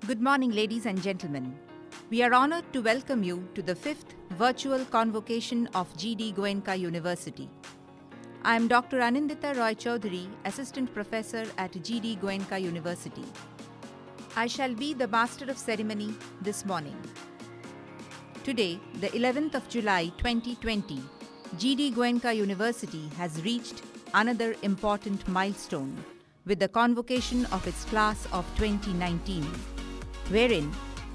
Good morning, ladies and gentlemen. We are honored to welcome you to the 5th virtual convocation of GD Goenka University. I am Dr. Anindita Roy Chaudhary, Assistant Professor at GD Goenka University. I shall be the Master of Ceremony this morning. Today, the 11th of July 2020, GD Goenka University has reached another important milestone with the convocation of its class of 2019, wherein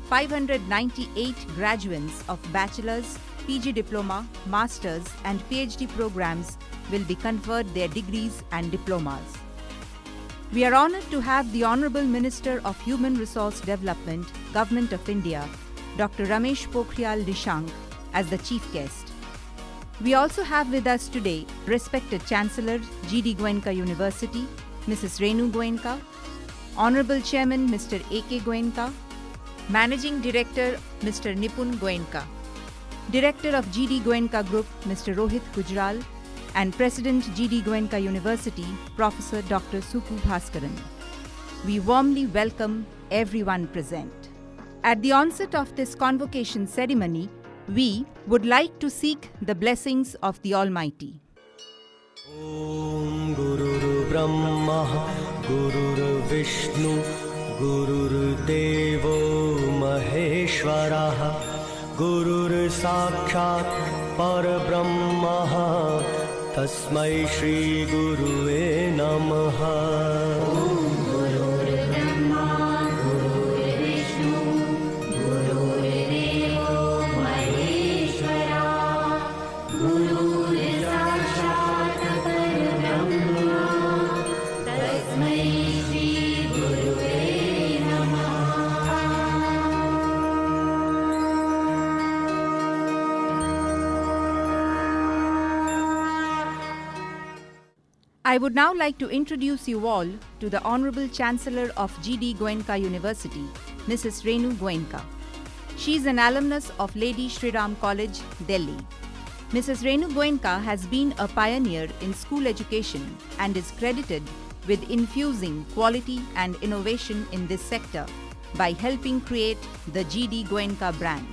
598 graduates of bachelor's, PG diploma, master's and PhD programs will be conferred their degrees and diplomas. We are honored to have the Honorable Minister of Human Resource Development, Government of India, Dr. Ramesh Pokhriyal Nishank, as the chief guest. We also have with us today respected Chancellor, GD Goenka University, Mrs. Renu Goenka, Honorable Chairman, Mr. A.K. Goenka, Managing Director, Mr. Nipun Goenka, Director of GD Goenka Group, Mr. Rohit Gujral, and President GD Goenka University, Professor Dr. Suku Bhaskaran. We warmly welcome everyone present. At the onset of this convocation ceremony, we would like to seek the blessings of the Almighty. Om Gurur Brahma Gurur Vishnu Gurur Devo Maheshwara Gurur Sakshat Parabrahma Tasmai Shri Gurue Namaha. I would now like to introduce you all to the Honorable Chancellor of GD Goenka University, Mrs. Renu Goenka. She is an alumnus of Lady Shri Ram College, Delhi. Mrs. Renu Goenka has been a pioneer in school education and is credited with infusing quality and innovation in this sector by helping create the GD Goenka brand.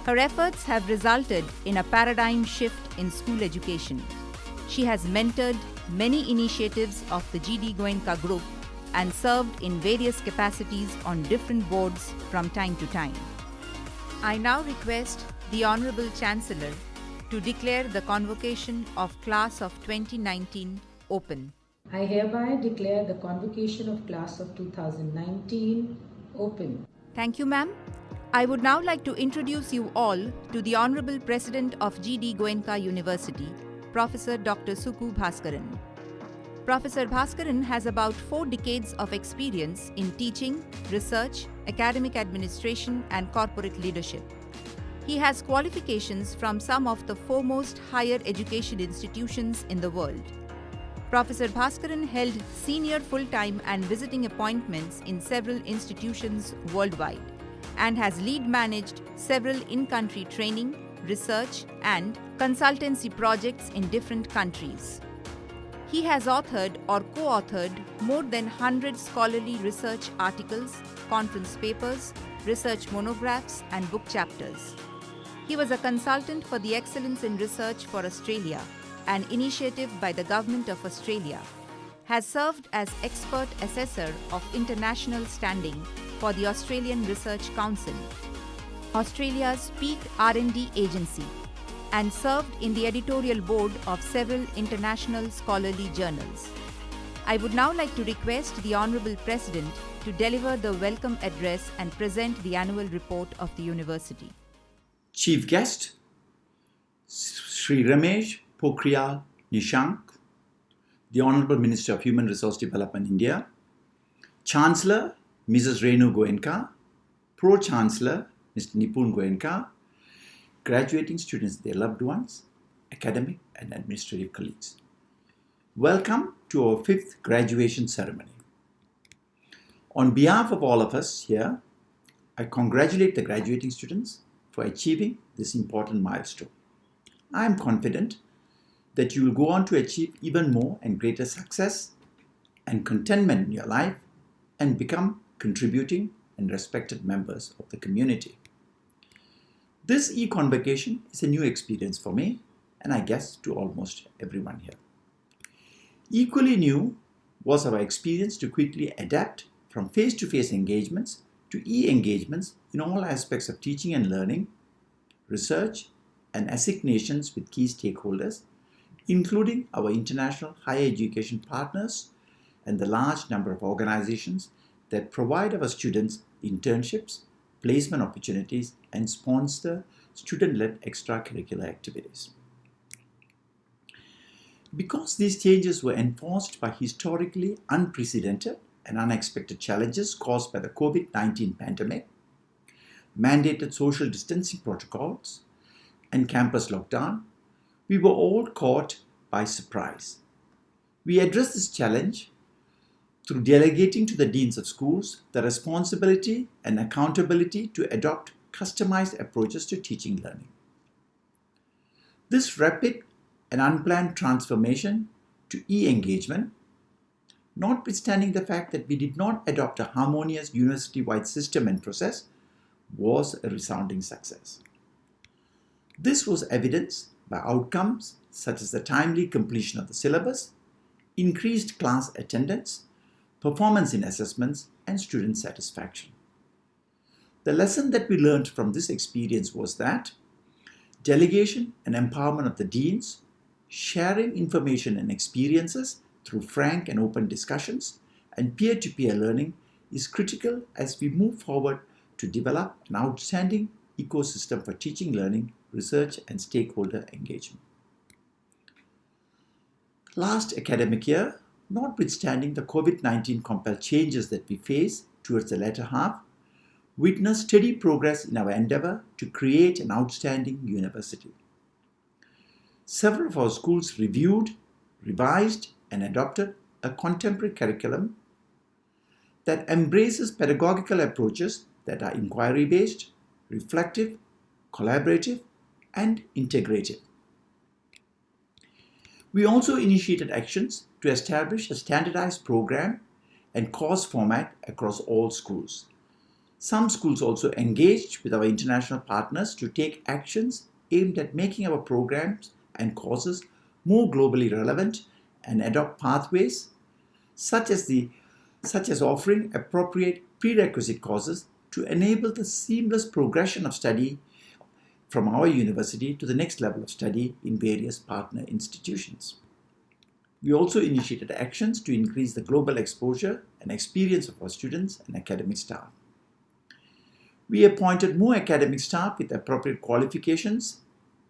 Her efforts have resulted in a paradigm shift in school education. She has mentored many initiatives of the GD Goenka Group and served in various capacities on different boards from time to time. I now request the Honorable Chancellor to declare the convocation of Class of 2019 open. I hereby declare the convocation of Class of 2019 open. Thank you, ma'am. I would now like to introduce you all to the Honorable President of GD Goenka University, Professor Dr. Suku Bhaskaran. Professor Bhaskaran has about 4 decades of experience in teaching, research, academic administration, and corporate leadership. He has qualifications from some of the foremost higher education institutions in the world. Professor Bhaskaran held senior full-time and visiting appointments in several institutions worldwide and has lead-managed several in-country training, research, and consultancy projects in different countries. He has authored or co-authored more than 100 scholarly research articles, conference papers, research monographs, and book chapters. He was a consultant for the Excellence in Research for Australia, an initiative by the Government of Australia, has served as expert assessor of international standing for the Australian Research Council, Australia's peak R&D agency, and served in the editorial board of several international scholarly journals. I would now like to request the Honorable President to deliver the welcome address and present the annual report of the University. Chief Guest, Sri Ramesh Pokhriyal Nishank, the Honorable Minister of Human Resource Development, India, Chancellor, Mrs. Renu Goenka, Pro-Chancellor, Mr. Nipun Goenka, graduating students, their loved ones, academic and administrative colleagues. Welcome to our 5th graduation ceremony. On behalf of all of us here, I congratulate the graduating students for achieving this important milestone. I am confident that you will go on to achieve even more and greater success and contentment in your life and become contributing and respected members of the community. This e-convocation is a new experience for me, and I guess to almost everyone here. Equally new was our experience to quickly adapt from face-to-face engagements to e-engagements in all aspects of teaching and learning, research, and assignations with key stakeholders, including our international higher education partners and the large number of organizations that provide our students internships, placement opportunities, and sponsor student-led extracurricular activities. Because these changes were enforced by historically unprecedented and unexpected challenges caused by the COVID-19 pandemic, mandated social distancing protocols, and campus lockdown, we were all caught by surprise. We addressed this challenge through delegating to the deans of schools the responsibility and accountability to adopt customized approaches to teaching learning. This rapid and unplanned transformation to e-engagement, notwithstanding the fact that we did not adopt a harmonious university-wide system and process, was a resounding success. This was evidenced by outcomes such as the timely completion of the syllabus, increased class attendance, performance in assessments, and student satisfaction. The lesson that we learned from this experience was that delegation and empowerment of the deans, sharing information and experiences through frank and open discussions, and peer-to-peer learning is critical as we move forward to develop an outstanding ecosystem for teaching, learning, research, and stakeholder engagement. Last academic year, notwithstanding the COVID-19 compelled changes that we face towards the latter half, witnessed steady progress in our endeavor to create an outstanding university. Several of our schools reviewed, revised, and adopted a contemporary curriculum that embraces pedagogical approaches that are inquiry-based, reflective, collaborative, and integrative. We also initiated actions to establish a standardized program and course format across all schools. Some schools also engaged with our international partners to take actions aimed at making our programs and courses more globally relevant and adopt pathways such as offering appropriate prerequisite courses to enable the seamless progression of study from our university to the next level of study in various partner institutions. We also initiated actions to increase the global exposure and experience of our students and academic staff. We appointed more academic staff with appropriate qualifications,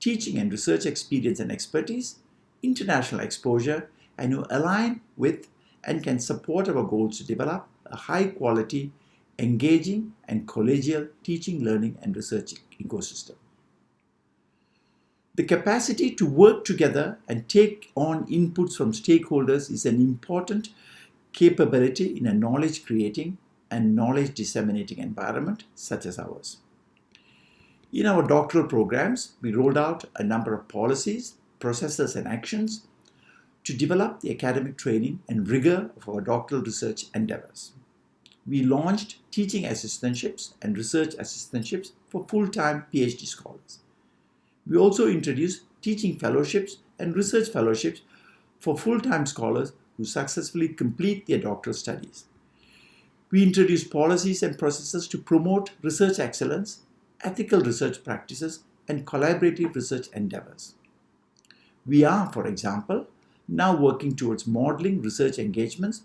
teaching and research experience and expertise, international exposure, and who align with and can support our goals to develop a high-quality, engaging, and collegial teaching, learning, and research ecosystem. The capacity to work together and take on inputs from stakeholders is an important capability in a knowledge-creating and knowledge-disseminating environment such as ours. In our doctoral programs, we rolled out a number of policies, processes, and actions to develop the academic training and rigor of our doctoral research endeavors. We launched teaching assistantships and research assistantships for full-time PhD scholars. We also introduced teaching fellowships and research fellowships for full-time scholars who successfully complete their doctoral studies. We introduced policies and processes to promote research excellence, ethical research practices, and collaborative research endeavors. We are, for example, now working towards modeling research engagements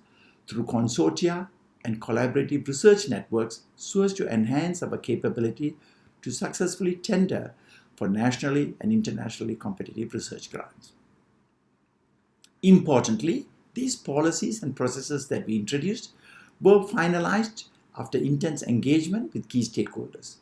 through consortia and collaborative research networks so as to enhance our capability to successfully tender for nationally and internationally competitive research grants. Importantly, these policies and processes that we introduced were finalized after intense engagement with key stakeholders.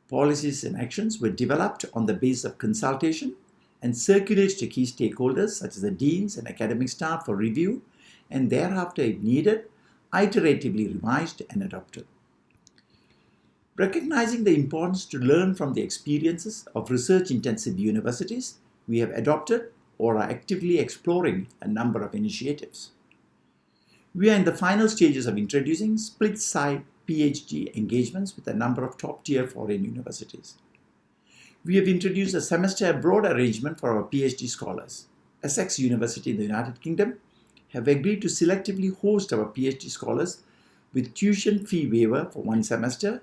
Policies and actions were developed on the basis of consultation and circulated to key stakeholders such as the deans and academic staff for review, and thereafter, if needed, iteratively revised and adopted. Recognizing the importance to learn from the experiences of research-intensive universities, we have adopted or are actively exploring a number of initiatives. We are in the final stages of introducing split-site PhD engagements with a number of top-tier foreign universities. We have introduced a semester abroad arrangement for our PhD scholars. Essex University in the United Kingdom have agreed to selectively host our PhD scholars with tuition fee waiver for one semester,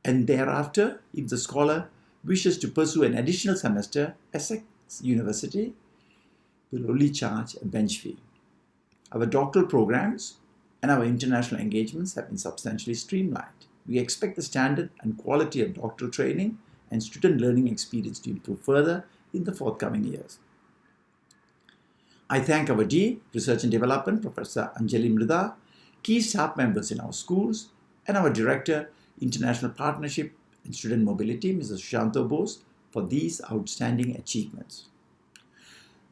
and thereafter, if the scholar wishes to pursue an additional semester, Essex University will only charge a bench fee. Our doctoral programs and our international engagements have been substantially streamlined. We expect the standard and quality of doctoral training and student learning experience to improve further in the forthcoming years. I thank our Dean, Research and Development, Professor Anjali Mrida, key staff members in our schools, and our Director, International Partnership and Student Mobility, Mrs. Shanto Bose, for these outstanding achievements.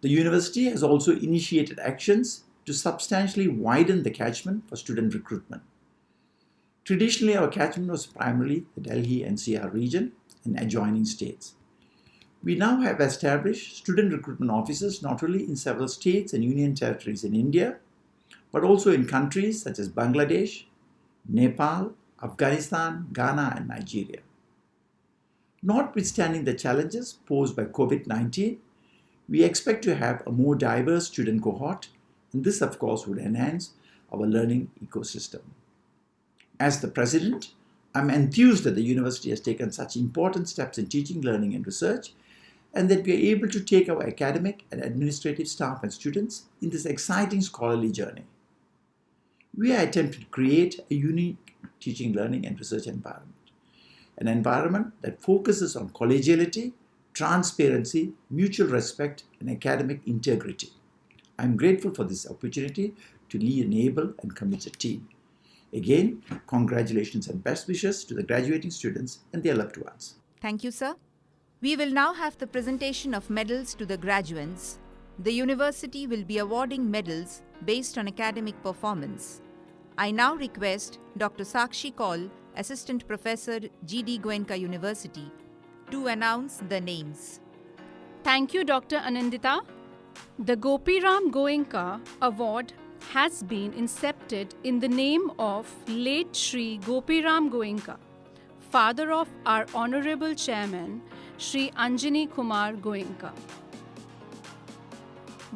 The university has also initiated actions to substantially widen the catchment for student recruitment. Traditionally, our catchment was primarily the Delhi NCR region and adjoining states. We now have established student recruitment offices not only in several states and union territories in India, but also in countries such as Bangladesh, Nepal, Afghanistan, Ghana, and Nigeria. Notwithstanding the challenges posed by COVID-19, we expect to have a more diverse student cohort, and this, of course, would enhance our learning ecosystem. As the President, I'm enthused that the university has taken such important steps in teaching, learning, and research, and that we are able to take our academic and administrative staff and students in this exciting scholarly journey. We are attempting to create a unique teaching, learning, and research environment. An environment that focuses on collegiality, transparency, mutual respect, and academic integrity. I'm grateful for this opportunity to lead an able and committed team. Again, congratulations and best wishes to the graduating students and their loved ones. Thank you, sir. We will now have the presentation of medals to the graduates. The university will be awarding medals based on academic performance. I now request Dr. Sakshi Kaul, Assistant Professor, G.D. Goenka University, to announce the names. Thank you, Dr. Anindita. The Gopiram Goenka Award has been incepted in the name of late Shri Gopiram Goenka, father of our Honorable Chairman, Shri Anjani Kumar Goenka.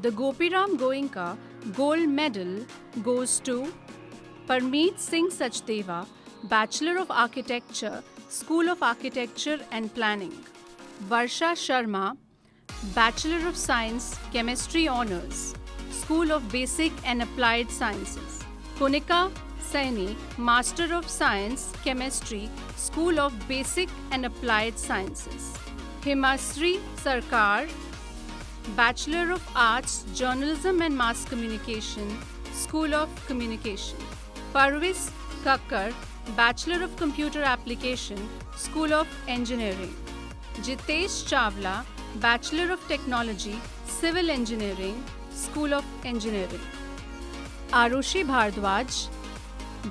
The Gopiram Goenka Gold Medal goes to Parmeet Singh Sachdeva, Bachelor of Architecture, School of Architecture and Planning. Varsha Sharma, Bachelor of Science, Chemistry Honours, School of Basic and Applied Sciences. Kunika Saini, Master of Science, Chemistry, School of Basic and Applied Sciences. Himasri Sarkar, Bachelor of Arts, Journalism and Mass Communication, School of Communication. Parvis Kakkar, Bachelor of Computer Application, School of Engineering. Jitesh Chawla, Bachelor of Technology, Civil Engineering, School of Engineering. Arushi Bhardwaj,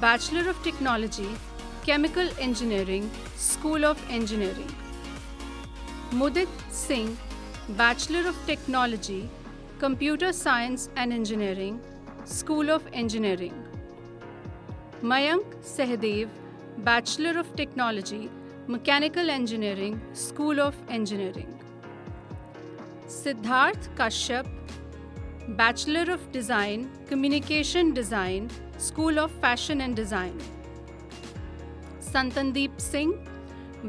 Bachelor of Technology, Chemical Engineering, School of Engineering. Mudit Singh, Bachelor of Technology, Computer Science and Engineering, School of Engineering. Mayank Sehdev, Bachelor of Technology, Mechanical Engineering, School of Engineering. Siddharth Kashyap, Bachelor of Design, Communication Design, School of Fashion and Design. Santandeep Singh,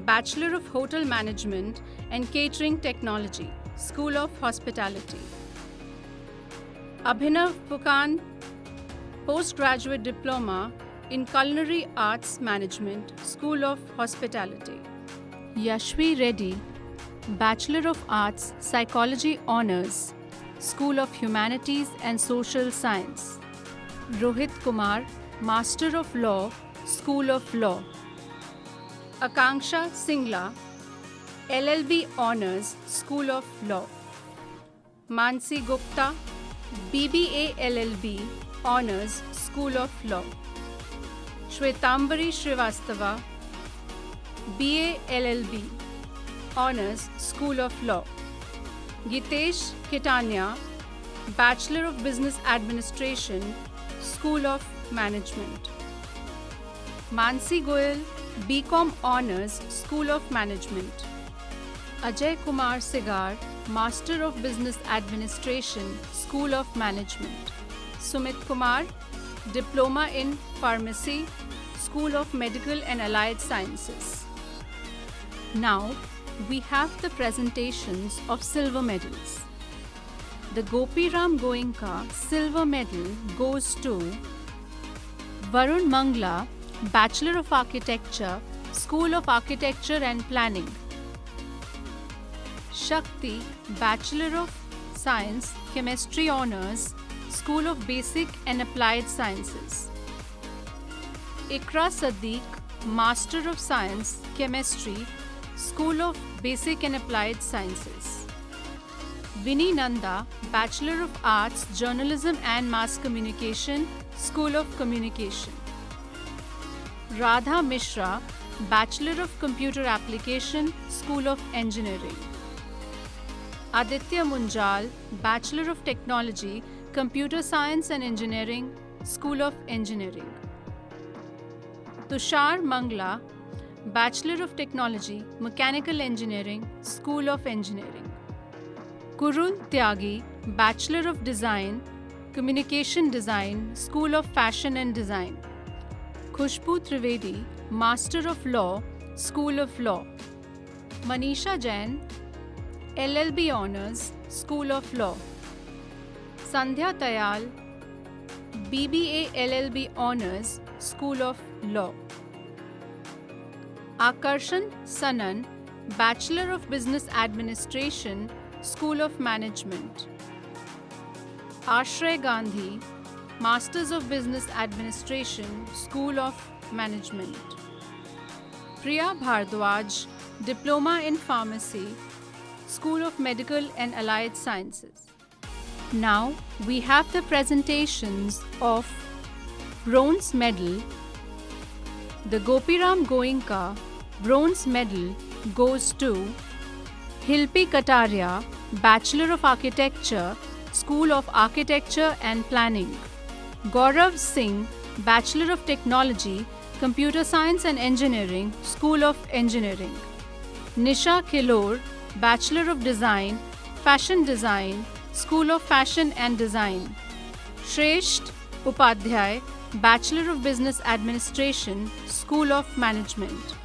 Bachelor of Hotel Management and Catering Technology, School of Hospitality. Abhinav Pukan, Postgraduate Diploma in Culinary Arts Management, School of Hospitality. Yashvi Reddy, Bachelor of Arts, Psychology Honours, School of Humanities and Social Science. Rohit Kumar, Master of Law, School of Law. Akanksha Singla, LLB Honours, School of Law. Mansi Gupta, BBA LLB Honours, School of Law. Shwetambari Srivastava, BA LLB Honours, School of Law. Gitesh Kitania, Bachelor of Business Administration, School of Management. Mansi Goyal, BCom Honours, School of Management. Ajay Kumar Sigar, Master of Business Administration, School of Management. Sumit Kumar, Diploma in Pharmacy, School of Medical and Allied Sciences. Now, we have the presentations of silver medals. The Gopi Ram Goenka silver medal goes to Varun Mangla, Bachelor of Architecture, School of Architecture and Planning. Shakti, Bachelor of Science, Chemistry Honours, School of Basic and Applied Sciences. Ikra Sadiq, Master of Science, Chemistry, School of Basic and Applied Sciences. Vinny Nanda, Bachelor of Arts, Journalism and Mass Communication, School of Communication. Radha Mishra, Bachelor of Computer Application, School of Engineering. Aditya Munjal, Bachelor of Technology, Computer Science and Engineering, School of Engineering. Tushar Mangla, Bachelor of Technology, Mechanical Engineering, School of Engineering. Kurun Tyagi, Bachelor of Design, Communication Design, School of Fashion and Design. Khushbu Trivedi, Master of Law, School of Law. Manisha Jain, LLB Honours, School of Law. Sandhya Tayal, BBA LLB Honours, School of Law. Akarshan Sanan, Bachelor of Business Administration, School of Management. Ashray Gandhi, Masters of Business Administration, School of Management. Priya Bhardwaj, Diploma in Pharmacy, School of Medical and Allied Sciences. Now we have the presentations of Bronze Medal. The Gopi Ram Goenka Bronze Medal goes to Hilpi Kataria, Bachelor of Architecture, School of Architecture and Planning. Gaurav Singh, Bachelor of Technology, Computer Science and Engineering, School of Engineering. Nisha Khilor, Bachelor of Design, Fashion Design, School of Fashion and Design. Shresht Upadhyay, Bachelor of Business Administration, School of Management.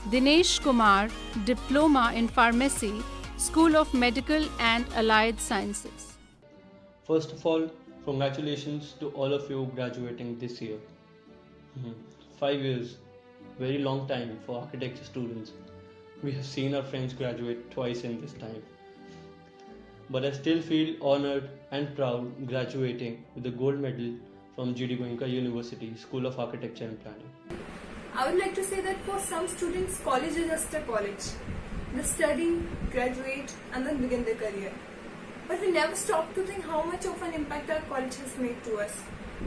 Dinesh Kumar, Diploma in Pharmacy, School of Medical and Allied Sciences. First of all, congratulations to all of you graduating this year. 5 years, very long time for architecture students. We have seen our friends graduate twice in this time. But I still feel honored and proud graduating with the gold medal from GD Goenka University, School of Architecture and Planning. I would like to say that for some students, college is just a college. They study, graduate, and then begin their career. But we never stop to think how much of an impact our college has made to us.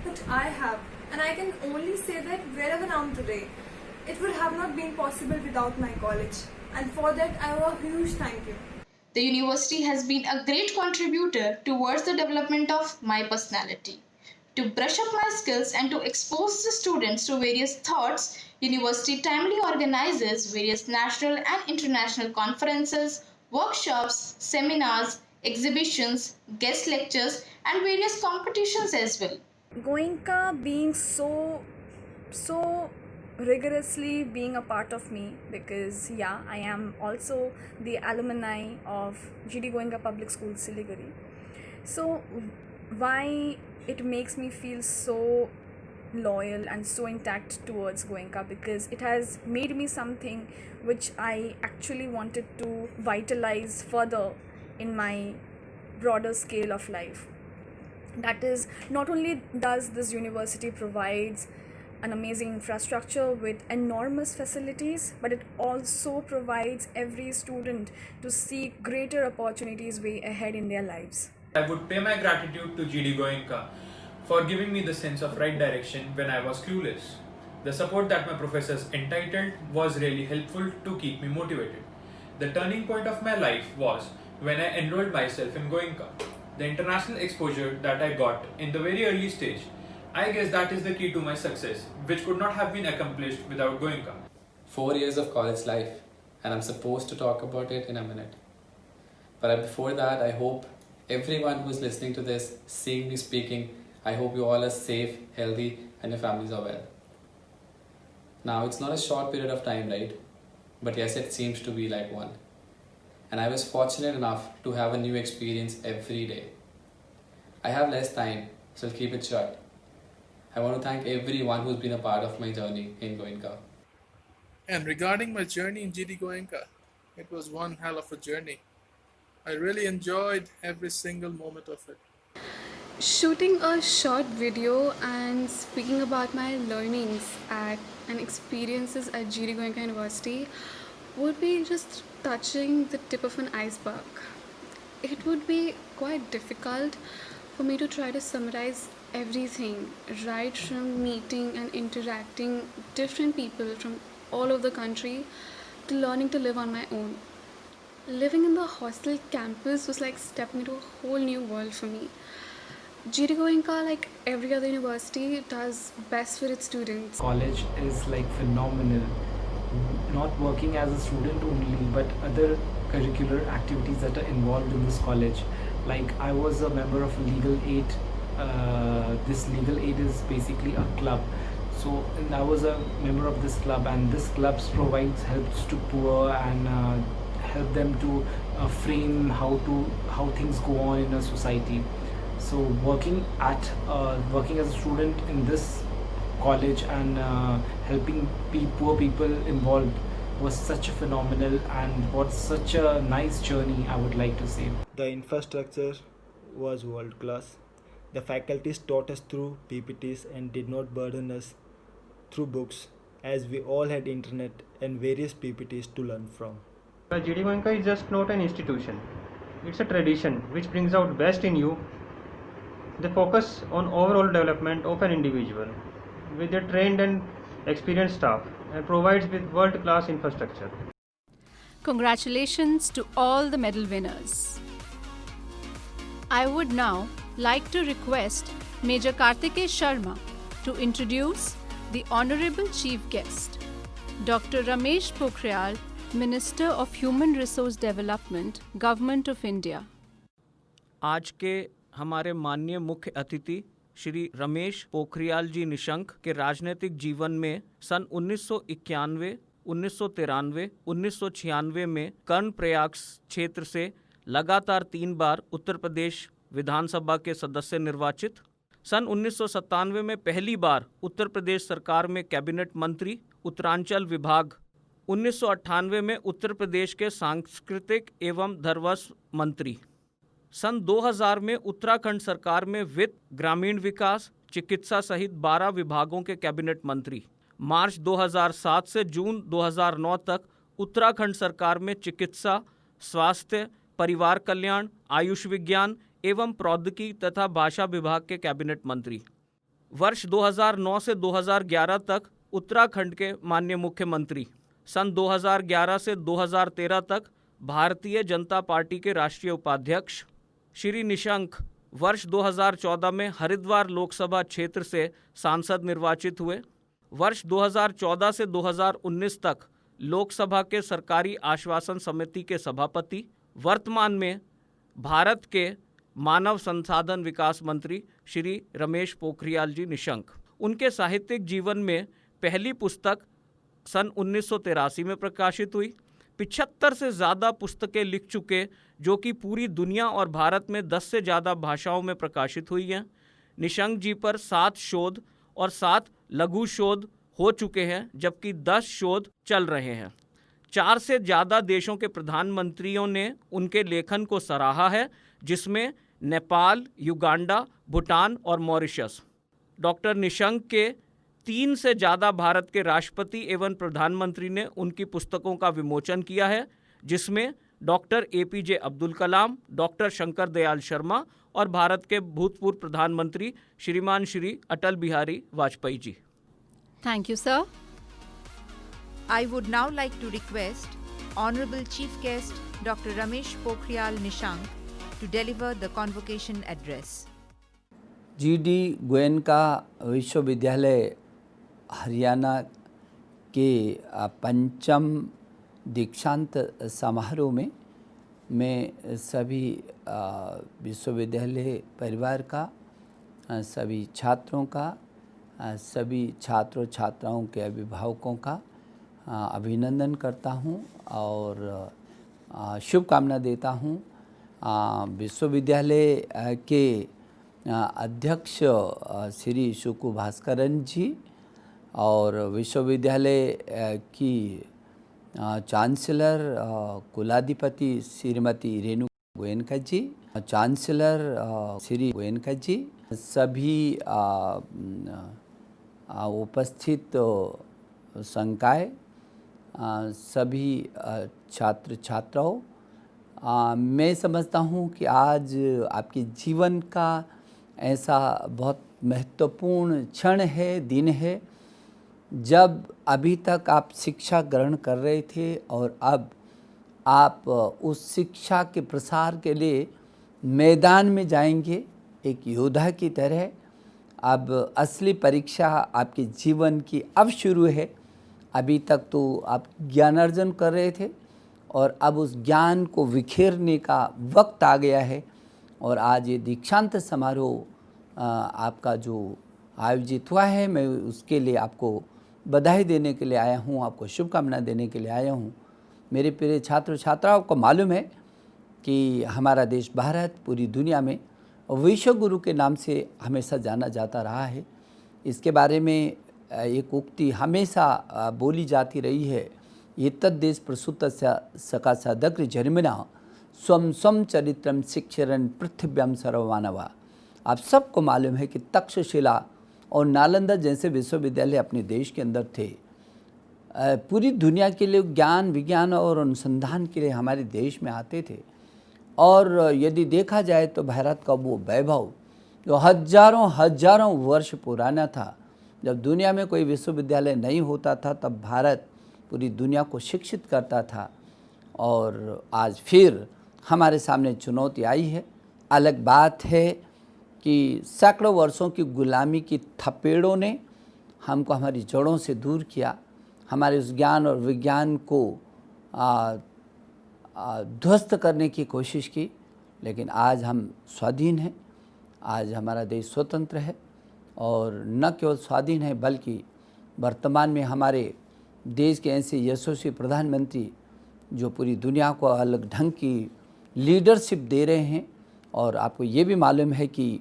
But I have, and I can only say that wherever I am today, it would have not been possible without my college. And for that, I owe a huge thank you. The university has been a great contributor towards the development of my personality. To brush up my skills and to expose the students to various thoughts, university timely organizes various national and international conferences, workshops, seminars, exhibitions, guest lectures and various competitions as well. Goenka being so rigorously being a part of me, because I am also the alumni of GD Goenka Public School Siliguri. So why it makes me feel so loyal and so intact towards Goenka, because it has made me something which I actually wanted to vitalize further in my broader scale of life. That is, not only does this university provides an amazing infrastructure with enormous facilities, but it also provides every student to see greater opportunities way ahead in their lives. I would pay my gratitude to GD Goenka for giving me the sense of right direction when I was clueless. The support that my professors entitled was really helpful to keep me motivated. The turning point of my life was when I enrolled myself in Goenka. The international exposure that I got in the very early stage I guess that is the key to my success, which could not have been accomplished without Goenka. 4 years of college life, and I'm supposed to talk about it in a minute. But before that, I hope everyone who is listening to this, seeing me speaking, I hope you all are safe, healthy, and your families are well. Now, it's not a short period of time, right? But yes, it seems to be like one. And I was fortunate enough to have a new experience every day. I have less time, so I'll keep it short. I want to thank everyone who's been a part of my journey in Goenka. And regarding my journey in GD Goenka, it was one hell of a journey. I really enjoyed every single moment of it. Shooting a short video and speaking about my learnings and experiences at GD Goenka University would be just touching the tip of an iceberg. It would be quite difficult for me to try to summarize everything, right from meeting and interacting different people from all over the country to learning to live on my own. Living in the hostel campus was like stepping into a whole new world for me. GD Goenka, like every other university, does best for its students. College is like phenomenal. Not working as a student only, but other curricular activities that are involved in this college. Like I was a member of Legal Aid. This Legal Aid is basically a club. So and I was a member of this club, and this club provides helps to poor and help them to frame how things go on in a society. So working as a student in this college and helping poor people involved was such a phenomenal and was such a nice journey, I would like to say. The infrastructure was world class. The faculties taught us through PPTs and did not burden us through books, as we all had internet and various PPTs to learn from. GD Goenka is just not an institution. It's a tradition which brings out best in you. They focus on overall development of an individual with a trained and experienced staff and provides with world-class infrastructure. Congratulations to all the medal winners. I would now like to request Major Kartikeya Sharma to introduce the Honorable Chief Guest, Dr. Ramesh Pokhriyal, Minister of Human Resource Development, Government of India. आज के हमारे माननीय मुख्य अतिथि श्री रमेश पोखरियाल जी निशंक के राजनीतिक जीवन में सन 1991, 1993, 1996 में कर्णप्रयाग क्षेत्र से लगातार 3 बार उत्तर प्रदेश विधानसभा के सदस्य निर्वाचित, सन 1997 में पहली बार उत्तर प्रदेश सरकार में कैबिनेट मंत्री उत्तरांचल विभाग, 1998 में उत्तर प्रदेश के सांस्कृतिक एवं धरोहर मंत्री, सन 2000 में उत्तराखंड सरकार में वित्त, ग्रामीण विकास, चिकित्सा सहित 12 विभागों के कैबिनेट मंत्री, मार्च 2007 से जून 2009 तक उत्तराखंड सरकार में चिकित्सा, स्वास्थ्य, परिवार कल्याण, आयुष विज्ञान एवं प्रौद्योगिकी तथा भाषा विभाग के कैबिनेट मंत्री, वर्ष 2009 से 2011 तक उत्तराखंड के माननीय मुख्यमंत्री, सन 2011 से 2013 तक भारतीय जनता पार्टी के राष्ट्रीय उपाध्यक्ष। श्री निशंक वर्ष 2014 में हरिद्वार लोकसभा क्षेत्र से सांसद निर्वाचित हुए। वर्ष 2014 से 2019 तक लोकसभा के सरकारी आश्वासन समिति के सभापति, वर्तमान में भारत के मानव संसाधन विकास मंत्री श्री रमेश पोखरियाल जी निशंक। उनके साहित्यिक जीवन में पहली पुस्तक सन 1983 में प्रकाशित हुई। 75 से ज़्यादा पुस्तकें लिख चुके, जो कि पूरी दुनिया और भारत में 10 से ज़्यादा भाषाओं में प्रकाशित हुई हैं। निशंक जी पर 7 शोध और 7 लघु शोध हो चुके हैं, जबकि 10 शोध चल रहे हैं। 4 से ज़्यादा देशों के प्रधानमंत्रियों ने उनके लेखन को सराहा है, जिसमें नेपाल, युगांडा, भूटान और मॉरिशस। डॉक्टर निशंक के 3 से ज़्यादा भारत के राष्ट्रपति एवं प्रधानमंत्री ने उनकी पुस्तकों का विमोचन किया है, जिसमें doctor APJ Abdul Kalam, doctor Shankar Dayal Sharma और भारत के भूतपूर्व प्रधानमंत्री श्रीमान Shri Atal Bihari Vajpayee ji. Thank you, sir. I would now like to request Honorable Chief Guest Dr. Ramesh Pokhriyal Nishank to deliver the convocation address. GD Goenka विश्वविद्यालय हरियाणा के पंचम दीक्षांत समारोह में मैं सभी विश्वविद्यालय परिवार का, सभी छात्रों का, सभी छात्रों छात्राओं के अभिभावकों का अभिनंदन करता हूं और शुभकामना देता हूं। विश्वविद्यालय के अध्यक्ष श्री शुकु भास्करन जी और विश्वविद्यालय की चांसलर कुलाधिपति श्रीमती रेणु गोयनका जी, चांसलर श्री गोयनका जी, सभी उपस्थित संकाय, सभी छात्र छात्राओं, मैं समझता हूँ कि आज आपके जीवन का ऐसा बहुत महत्वपूर्ण क्षण है, दिन है, जब अभी तक आप शिक्षा ग्रहण कर रहे थे और अब आप उस शिक्षा के प्रसार के लिए मैदान में जाएंगे एक योद्धा की तरह। अब असली परीक्षा आपके जीवन की अब शुरू है। अभी तक तो आप ज्ञानार्जन कर रहे थे और अब उस ज्ञान को बिखेरने का वक्त आ गया है। और आज ये दीक्षांत समारोह आपका जो आयोजित हुआ है, मैं उसके लिए आपको बधाई देने के लिए आया हूँ, आपको शुभकामना देने के लिए आया हूँ। मेरे प्रिय छात्र छात्राओं को मालूम है कि हमारा देश भारत पूरी दुनिया में विश्व गुरु के नाम से हमेशा जाना जाता रहा है। इसके बारे में एक उक्ति हमेशा बोली जाती रही है, एतद्देश प्रसूतस्य सका सदग्र जन्मना स्वम स्वम चरित्रम शिक्षरन पृथ्व्याम सर्वमानवा। आप सबको मालूम है कि तक्षशिला और नालंदा जैसे विश्वविद्यालय अपने देश के अंदर थे। पूरी दुनिया के लिए ज्ञान विज्ञान और अनुसंधान के लिए हमारे देश में आते थे। और यदि देखा जाए तो भारत का वो वैभव जो हजारों वर्ष पुराना था, जब दुनिया में कोई विश्वविद्यालय नहीं होता था तब भारत पूरी दुनिया को शिक्षित करता था। और आज फिर हमारे सामने चुनौती आई है। अलग बात है कि सैकड़ों वर्षों की गुलामी की थपेड़ों ने हमको हमारी जड़ों से दूर किया, हमारे उस ज्ञान और विज्ञान को ध्वस्त करने की कोशिश की। लेकिन आज हम स्वाधीन हैं, आज हमारा देश स्वतंत्र है और न केवल स्वाधीन है बल्कि वर्तमान में हमारे देश के ऐसे यशस्वी प्रधानमंत्री जो पूरी दुनिया को अलग ढंग की लीडरशिप दे रहे हैं। और आपको ये भी मालूम है कि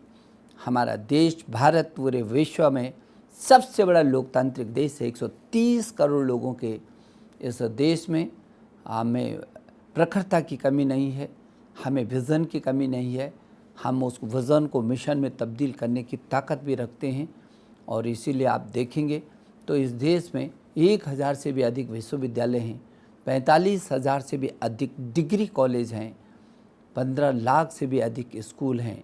हमारा देश भारत पूरे विश्व में सबसे बड़ा लोकतांत्रिक देश है। 130 करोड़ लोगों के इस देश में हमें प्रखरता की कमी नहीं है, हमें विज़न की कमी नहीं है। हम उस विज़न को मिशन में तब्दील करने की ताकत भी रखते हैं। और इसीलिए आप देखेंगे तो इस देश में 1000 से भी अधिक विश्वविद्यालय हैं, 45,000 से भी अधिक डिग्री कॉलेज हैं, 15 लाख से भी अधिक स्कूल हैं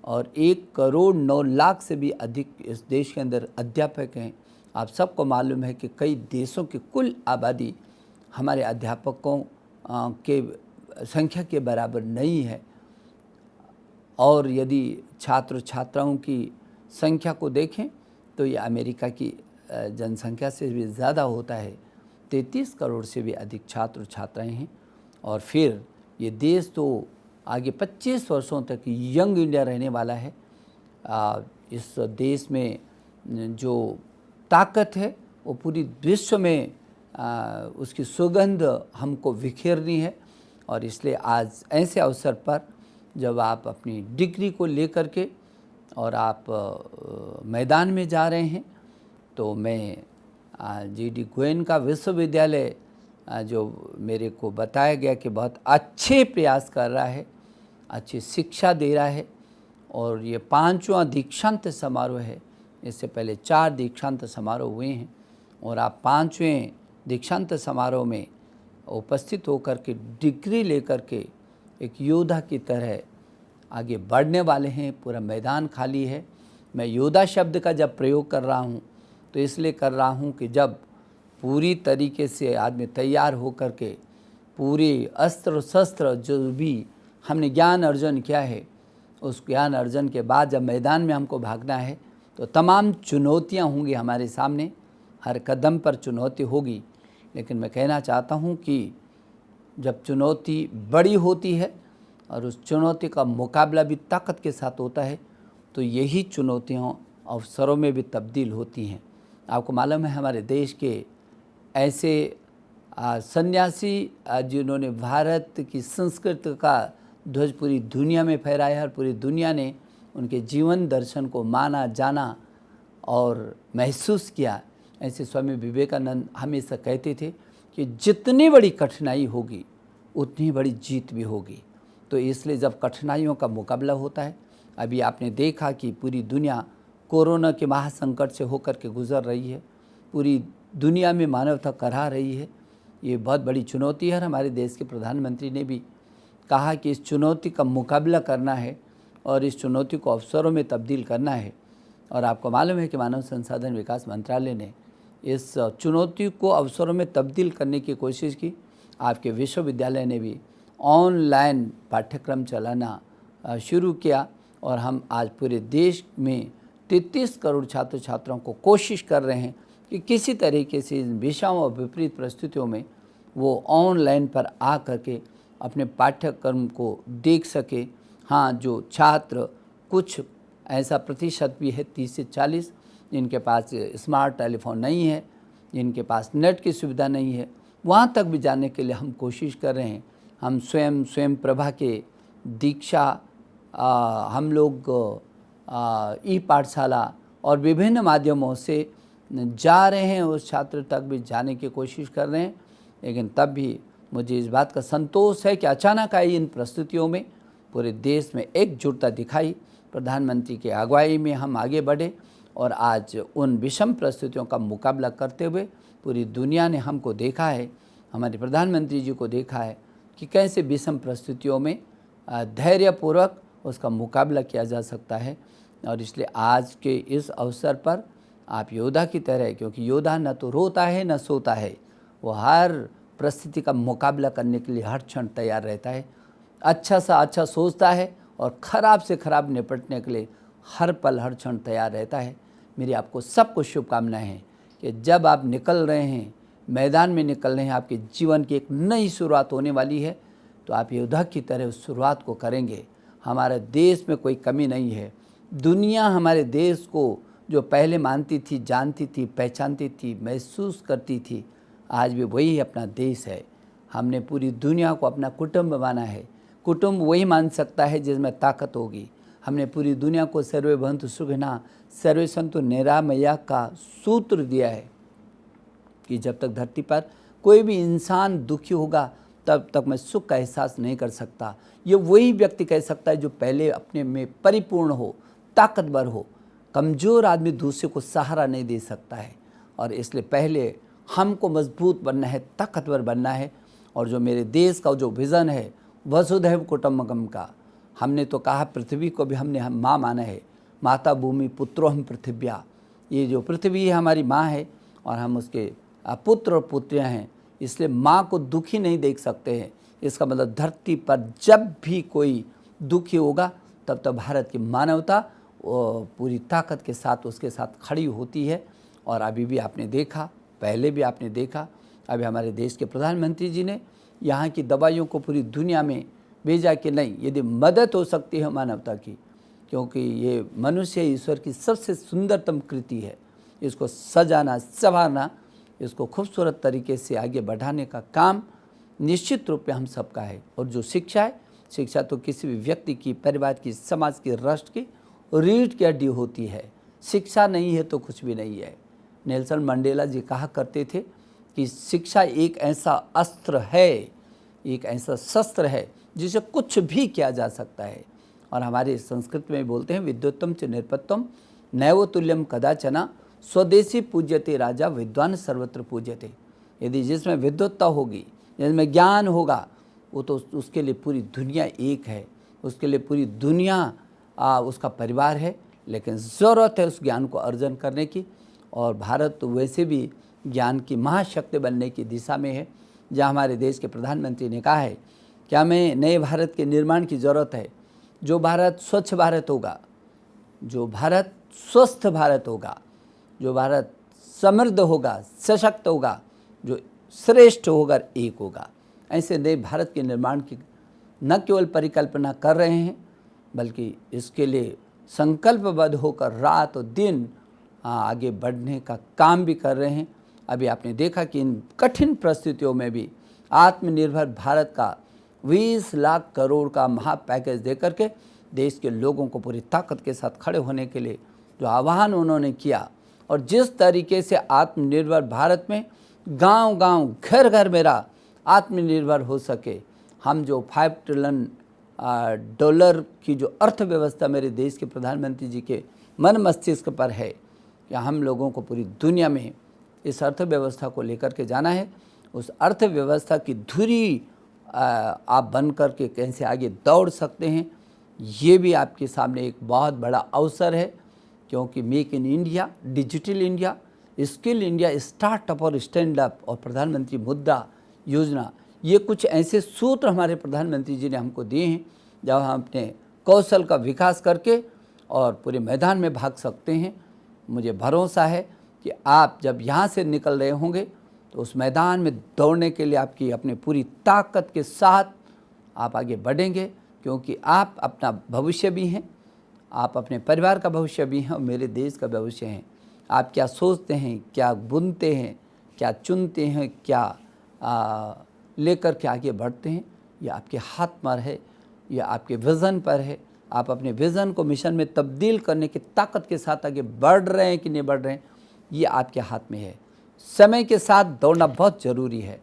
और 1,09,00,000 से भी अधिक इस देश के अंदर अध्यापक हैं। आप सबको मालूम है कि कई देशों की कुल आबादी हमारे अध्यापकों के संख्या के बराबर नहीं है। और यदि छात्र छात्राओं की संख्या को देखें तो ये अमेरिका की जनसंख्या से भी ज़्यादा होता है। 33 करोड़ से भी अधिक छात्र छात्राएं हैं। और फिर ये देश तो आगे 25 वर्षों तक यंग इंडिया रहने वाला है। इस देश में जो ताकत है वो पूरी विश्व में उसकी सुगंध हमको बिखेरनी है। और इसलिए आज ऐसे अवसर पर जब आप अपनी डिग्री को लेकर के और आप मैदान में जा रहे हैं तो मैं जीडी गोयनका विश्वविद्यालय जो मेरे को बताया गया कि बहुत अच्छे प्रयास कर रहा है, अच्छी शिक्षा दे रहा है और ये 5वां दीक्षांत समारोह है। इससे पहले 4 दीक्षांत समारोह हुए हैं और आप 5वें दीक्षांत समारोह में उपस्थित होकर के डिग्री लेकर के एक योद्धा की तरह आगे बढ़ने वाले हैं। पूरा मैदान खाली है। मैं योद्धा शब्द का जब प्रयोग कर रहा हूँ तो इसलिए कर रहा हूँ कि जब पूरी तरीके से आदमी तैयार होकर के पूरे अस्त्र शस्त्र जो भी हमने ज्ञान अर्जन किया है उस ज्ञान अर्जन के बाद जब मैदान में हमको भागना है तो तमाम चुनौतियाँ होंगी हमारे सामने, हर कदम पर चुनौती होगी। लेकिन मैं कहना चाहता हूँ कि जब चुनौती बड़ी होती है और उस चुनौती का मुकाबला भी ताकत के साथ होता है तो यही चुनौतियाँ अवसरों में भी तब्दील होती हैं। आपको मालूम है हमारे देश के ऐसे सन्यासी जिन्होंने भारत की संस्कृति का ध्वज पूरी दुनिया में फहराया और पूरी दुनिया ने उनके जीवन दर्शन को माना, जाना और महसूस किया। ऐसे स्वामी विवेकानंद हमेशा कहते थे कि जितनी बड़ी कठिनाई होगी उतनी बड़ी जीत भी होगी। तो इसलिए जब कठिनाइयों का मुकाबला होता है, अभी आपने देखा कि पूरी दुनिया कोरोना के महासंकट से होकर के गुजर रही है, पूरी दुनिया में मानवता कराह रही है। ये बहुत बड़ी चुनौती है और हमारे देश के प्रधानमंत्री ने भी कहा कि इस चुनौती का मुकाबला करना है और इस चुनौती को अवसरों में तब्दील करना है। और आपको मालूम है कि मानव संसाधन विकास मंत्रालय ने इस चुनौती को अवसरों में तब्दील करने की कोशिश की। आपके विश्वविद्यालय ने भी ऑनलाइन पाठ्यक्रम चलाना शुरू किया और हम आज पूरे देश में 33 करोड़ छात्र छात्राओं को कोशिश कर रहे हैं कि किसी तरीके से इन विषयों और विपरीत परिस्थितियों में वो ऑनलाइन पर आ करके अपने पाठ्यक्रम को देख सके। हाँ, जो छात्र कुछ ऐसा प्रतिशत भी है 30 से 40 जिनके पास स्मार्ट टेलीफोन नहीं है, जिनके पास नेट की सुविधा नहीं है, वहाँ तक भी जाने के लिए हम कोशिश कर रहे हैं। हम स्वयं प्रभा के दीक्षा हम लोग ई पाठशाला और विभिन्न माध्यमों से जा रहे हैं, उस छात्र तक भी जाने की कोशिश कर रहे हैं। लेकिन तब भी मुझे इस बात का संतोष है कि अचानक आई इन परिस्थितियों में पूरे देश में एकजुटता दिखाई, प्रधानमंत्री की अगुवाई में हम आगे बढ़े और आज उन विषम परिस्थितियों का मुकाबला करते हुए पूरी दुनिया ने हमको देखा है, हमारे प्रधानमंत्री जी को देखा है कि कैसे विषम परिस्थितियों में धैर्यपूर्वक उसका मुकाबला किया जा सकता है। और इसलिए आज के इस अवसर पर आप योद्धा की तरह, क्योंकि योद्धा न तो रोता है न सोता है, वो हर परिस्थिति का मुकाबला करने के लिए हर क्षण तैयार रहता है, अच्छा सा अच्छा सोचता है और ख़राब से ख़राब निपटने के लिए हर पल हर क्षण तैयार रहता है। मेरी आपको सबको शुभकामनाएं हैं कि जब आप निकल रहे हैं, मैदान में निकल रहे हैं, आपके जीवन की एक नई शुरुआत होने वाली है, तो आप योद्धा की तरह उस शुरुआत को करेंगे। हमारे देश में कोई कमी नहीं है। दुनिया हमारे देश को जो पहले मानती थी, जानती थी, पहचानती थी, महसूस करती थी, आज भी वही अपना देश है। हमने पूरी दुनिया को अपना कुटुंब माना है। कुटुंब वही मान सकता है जिसमें ताकत होगी। हमने पूरी दुनिया को सर्वे भवन्तु सुखिनः सर्वे सन्तु निरामया का सूत्र दिया है कि जब तक धरती पर कोई भी इंसान दुखी होगा तब तक मैं सुख का एहसास नहीं कर सकता। ये वही व्यक्ति कह सकता है जो पहले अपने में परिपूर्ण हो, ताकतवर हो। कमज़ोर आदमी दूसरे को सहारा नहीं दे सकता है। और इसलिए पहले हमको मजबूत बनना है, ताकतवर बनना है। और जो मेरे देश का जो विज़न है वसुधैव कुटुम्बकम का, हमने तो कहा पृथ्वी को भी हमने माँ माना है। माता भूमि पुत्रो हम पृथिव्या, ये जो पृथ्वी है हमारी माँ है और हम उसके पुत्र और पुत्रियाँ हैं। इसलिए माँ को दुखी नहीं देख सकते हैं। इसका मतलब धरती पर जब भी कोई दुखी होगा तब तक भारत की मानवता पूरी ताकत के साथ उसके साथ खड़ी होती है। और अभी भी आपने देखा, पहले भी आपने देखा, अभी हमारे देश के प्रधानमंत्री जी ने यहाँ की दवाइयों को पूरी दुनिया में भेजा कि नहीं, यदि मदद हो सकती है मानवता की, क्योंकि ये मनुष्य ईश्वर की सबसे सुंदरतम कृति है, इसको सजाना, संवारना, इसको खूबसूरत तरीके से आगे बढ़ाने का काम निश्चित रूप में हम सबका है। और जो शिक्षा है, शिक्षा तो किसी भी व्यक्ति की, परिवार की, समाज की, राष्ट्र की रीढ़ की हड्डी होती है। शिक्षा नहीं है तो कुछ भी नहीं है। नेल्सन मंडेला जी कहा करते थे कि शिक्षा एक ऐसा अस्त्र है, एक ऐसा शस्त्र है जिसे कुछ भी किया जा सकता है। और हमारे संस्कृत में बोलते हैं विद्वत्तम च निरपत्तम नैव तुल्यम कदाचना स्वदेशी पूज्यते राजा विद्वान सर्वत्र पूज्यते। यदि जिसमें विद्वत्ता होगी, जिसमें ज्ञान होगा, वो तो उसके लिए पूरी दुनिया एक है, उसके लिए पूरी दुनिया उसका परिवार है। लेकिन ज़रूरत है उस ज्ञान को अर्जन करने की। और भारत तो वैसे भी ज्ञान की महाशक्ति बनने की दिशा में है, जहाँ हमारे देश के प्रधानमंत्री ने कहा है कि हमें नए भारत के निर्माण की ज़रूरत है। जो भारत स्वच्छ भारत होगा, जो भारत स्वस्थ भारत होगा, जो भारत समृद्ध होगा, सशक्त होगा, जो श्रेष्ठ होगा, एक होगा, ऐसे नए भारत के निर्माण की न केवल परिकल्पना कर रहे हैं बल्कि इसके लिए संकल्पबद्ध होकर रात और दिन आगे बढ़ने का काम भी कर रहे हैं। अभी आपने देखा कि इन कठिन परिस्थितियों में भी आत्मनिर्भर भारत का 20 लाख करोड़ का महा पैकेज देकर के देश के लोगों को पूरी ताकत के साथ खड़े होने के लिए जो आह्वान उन्होंने किया, और जिस तरीके से आत्मनिर्भर भारत में गांव-गांव, घर-घर मेरा आत्मनिर्भर हो सके, हम जो $5 ट्रिलियन की जो अर्थव्यवस्था मेरे देश के प्रधानमंत्री जी के मन मस्तिष्क पर है कि हम लोगों को पूरी दुनिया में इस अर्थव्यवस्था को लेकर के जाना है, उस अर्थव्यवस्था की धुरी आप बन कर के कैसे आगे दौड़ सकते हैं, ये भी आपके सामने एक बहुत बड़ा अवसर है। क्योंकि make in India, digital India, skill India, startup और स्टैंड अप और प्रधानमंत्री मुद्रा योजना, ये कुछ ऐसे सूत्र हमारे प्रधानमंत्री जी ने हमको दिए हैं जब हम अपने कौशल का विकास करके और पूरे मैदान में भाग सकते हैं। मुझे भरोसा है कि आप जब यहाँ से निकल रहे होंगे तो उस मैदान में दौड़ने के लिए आपकी अपनी पूरी ताकत के साथ आप आगे बढ़ेंगे, क्योंकि आप अपना भविष्य भी हैं, आप अपने परिवार का भविष्य भी हैं और मेरे देश का भविष्य हैं। आप क्या सोचते हैं, क्या बुनते हैं, क्या चुनते हैं, क्या लेकर के आगे बढ़ते हैं, ये आपके हाथ पर है, ये आपके विज़न पर है। आप अपने विज़न को मिशन में तब्दील करने की ताकत के साथ आगे बढ़ रहे हैं कि नहीं बढ़ रहे हैं, ये आपके हाथ में है। समय के साथ दौड़ना बहुत ज़रूरी है।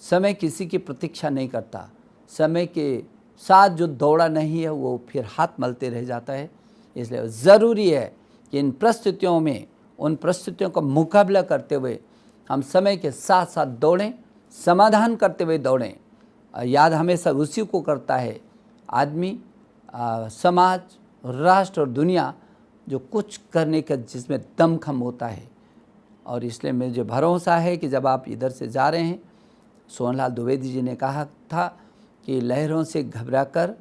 समय किसी की प्रतीक्षा नहीं करता। समय के साथ जो दौड़ा नहीं है वो फिर हाथ मलते रह जाता है। इसलिए ज़रूरी है कि इन परिस्थितियों में, उन परिस्थितियों का मुकाबला करते हुए हम समय के साथ साथ दौड़ें, समाधान करते हुए दौड़ें। याद हमेशा उसी को करता है आदमी, समाज, राष्ट्र और दुनिया जो कुछ करने का जिसमें दमखम होता है। और इसलिए मुझे भरोसा है कि जब आप इधर से जा रहे हैं, सोहनलाल द्विवेदी जी ने कहा था कि लहरों से घबराकर,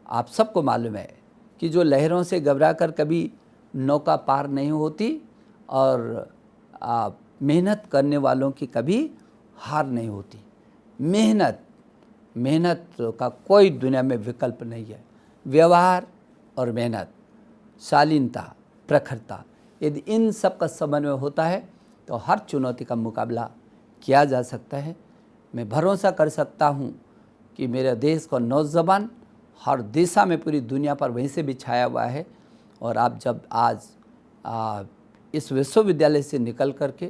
आप सबको मालूम है कि जो लहरों से घबराकर कभी नौका पार नहीं होती और मेहनत करने वालों की कभी हार नहीं होती। मेहनत का कोई दुनिया में विकल्प नहीं है। व्यवहार और मेहनत, शालीनता, प्रखरता, यदि इन सब का समन्वय होता है तो हर चुनौती का मुकाबला किया जा सकता है। मैं भरोसा कर सकता हूँ कि मेरे देश का नौजवान हर दिशा में पूरी दुनिया पर वहीं से भी छाया हुआ है। और आप जब आज इस विश्वविद्यालय से निकल करके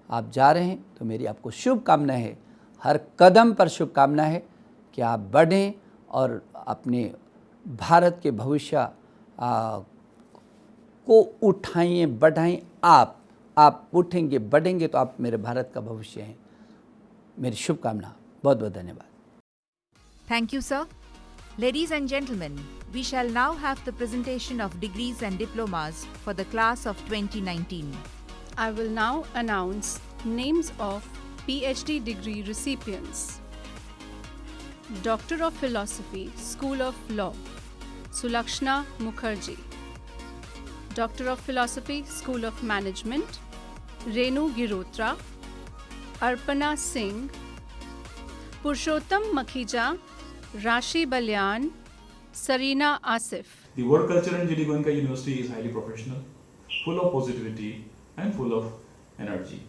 आप जा रहे हैं तो मेरी आपको शुभकामना है, हर कदम पर शुभकामना है कि आप बढ़ें और अपने भारत के भविष्य को उठाइए, बढ़ाएं। आप उठेंगे, बढ़ेंगे तो आप मेरे भारत का भविष्य हैं। मेरी शुभकामना। बहुत बहुत धन्यवाद। Thank you, sir. Ladies and gentlemen, we shall now have the presentation of degrees and diplomas for the class of 2019. I will now announce names of PhD degree recipients. Doctor of Philosophy, School of Law, Sulakshna Mukherjee. Doctor of Philosophy, School of Management, Renu Girotra, Arpana Singh, Purushottam Makhija, Rashi Balyan, Sarina Asif. The work culture in GD Goenka University is highly professional, full of positivity and full of energy.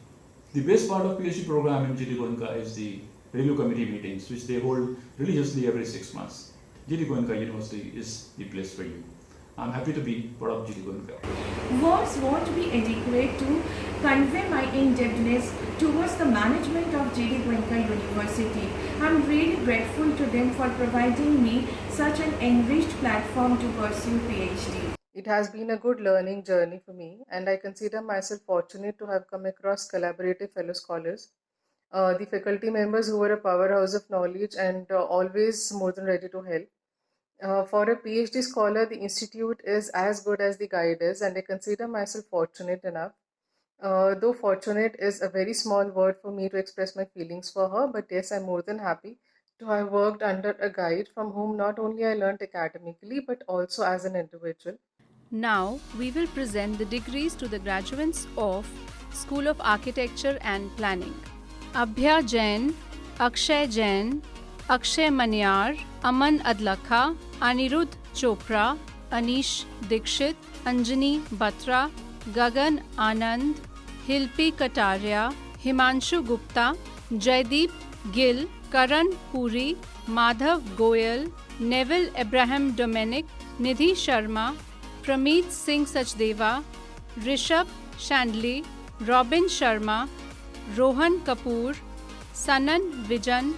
The best part of PhD program in GD Goenka is the review committee meetings, which they hold religiously every 6 months. GD Goenka University is the place for you. I'm happy to be part of GD Goenka. Words won't be adequate to convey my indebtedness towards the management of GD Goenka University. I'm really grateful to them for providing me such an enriched platform to pursue PhD. It has been a good learning journey for me, and I consider myself fortunate to have come across collaborative fellow scholars, the faculty members who were a powerhouse of knowledge and always more than ready to help. For a PhD scholar, the institute is as good as the guide is, and I consider myself fortunate enough. Though fortunate is a very small word for me to express my feelings for her, but yes, I'm more than happy to have worked under a guide from whom not only I learnt academically but also as an individual. Now we will present the degrees to the graduates of School of Architecture and Planning. Abhya Jain, Akshay Jain, Akshay Manyar, Aman Adlakha, Anirudh Chopra, Anish Dikshit, Anjani Batra, Gagan Anand, Hilpi Kataria, Himanshu Gupta, Jaideep Gill, Karan Puri, Madhav Goyal, Neville Abraham Dominic, Nidhi Sharma, Prameet Singh Sachdeva, Rishabh Shandley, Robin Sharma, Rohan Kapoor, Sanan Vijan,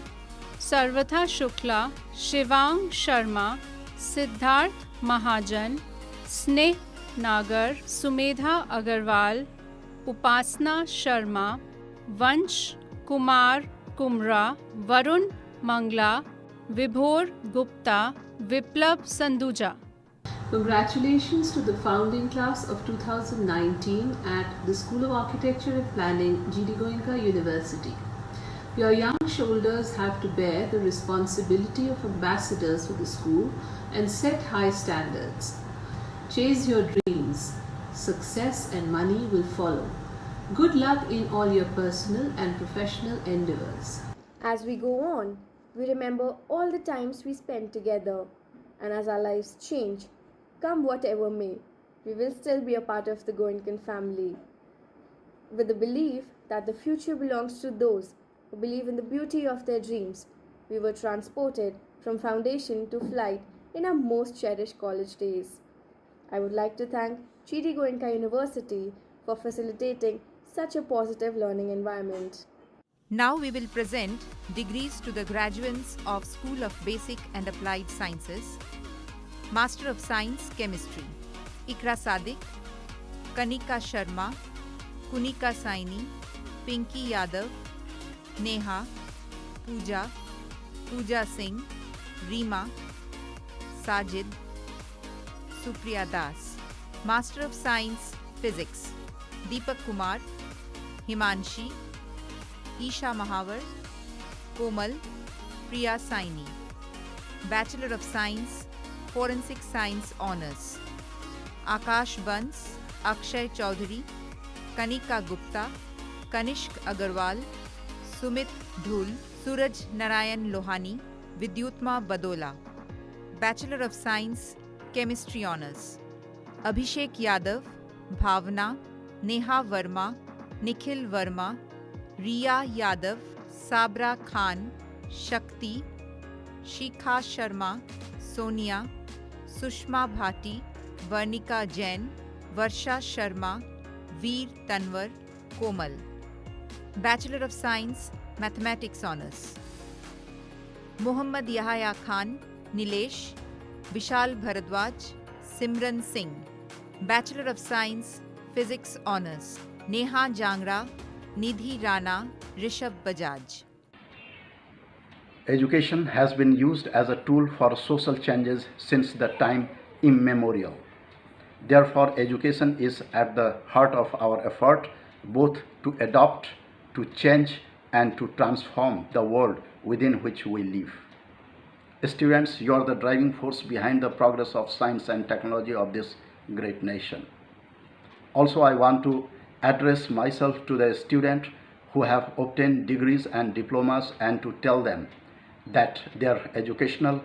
Sarvatha Shukla, Shivang Sharma, Siddharth Mahajan, Sneh Nagar, Sumedha Agarwal, Upasna Sharma, Vansh Kumar Kumra, Varun Mangla, Vibhor Gupta, Viplav Sanduja. Congratulations to the founding class of 2019 at the School of Architecture and Planning, GD Goenka University. Your young shoulders have to bear the responsibility of ambassadors for the school and set high standards. Chase your dreams. Success and money will follow. Good luck in all your personal and professional endeavors. As we go on, we remember all the times we spent together, and as our lives change, come whatever may, we will still be a part of the Goenkan family. With the belief that the future belongs to those who believe in the beauty of their dreams, we were transported from foundation to flight in our most cherished college days. I would like to thank GD Goenka University for facilitating such a positive learning environment. Now we will present degrees to the graduates of School of Basic and Applied Sciences, Master of Science Chemistry, Ikra Sadiq, Kanika Sharma, Kunika Saini, Pinky Yadav, Neha, Pooja Singh, Reema, Sajid, Supriya Das. Master of Science Physics, Deepak Kumar, Himanshi, Isha Mahavar, Komal, Priya Saini. Bachelor of Science Forensic Science Honours, Akash Bans, Akshay Chaudhary, Kanika Gupta, Kanishk Agarwal, Sumit Dhul, Suraj Narayan Lohani, Vidyutma Badola. Bachelor of Science Chemistry Honours, Abhishek Yadav, Bhavna, Neha Verma, Nikhil Verma, Riya Yadav, Sabra Khan, Shakti, Shikha Sharma, Sonia, Sushma Bhati, Varnika Jain, Varsha Sharma, Veer Tanwar, Komal. Bachelor of Science Mathematics Honours, Muhammad Yahya Khan, Nilesh, Vishal Bharadwaj, Simran Singh. Bachelor of Science Physics Honours, Neha Jangra, Nidhi Rana, Rishabh Bajaj. Education has been used as a tool for social changes since the time immemorial. Therefore, education is at the heart of our effort both to adopt, to change, and to transform the world within which we live. Students, you are the driving force behind the progress of science and technology of this great nation. Also, I want to address myself to the students who have obtained degrees and diplomas and to tell them that their educational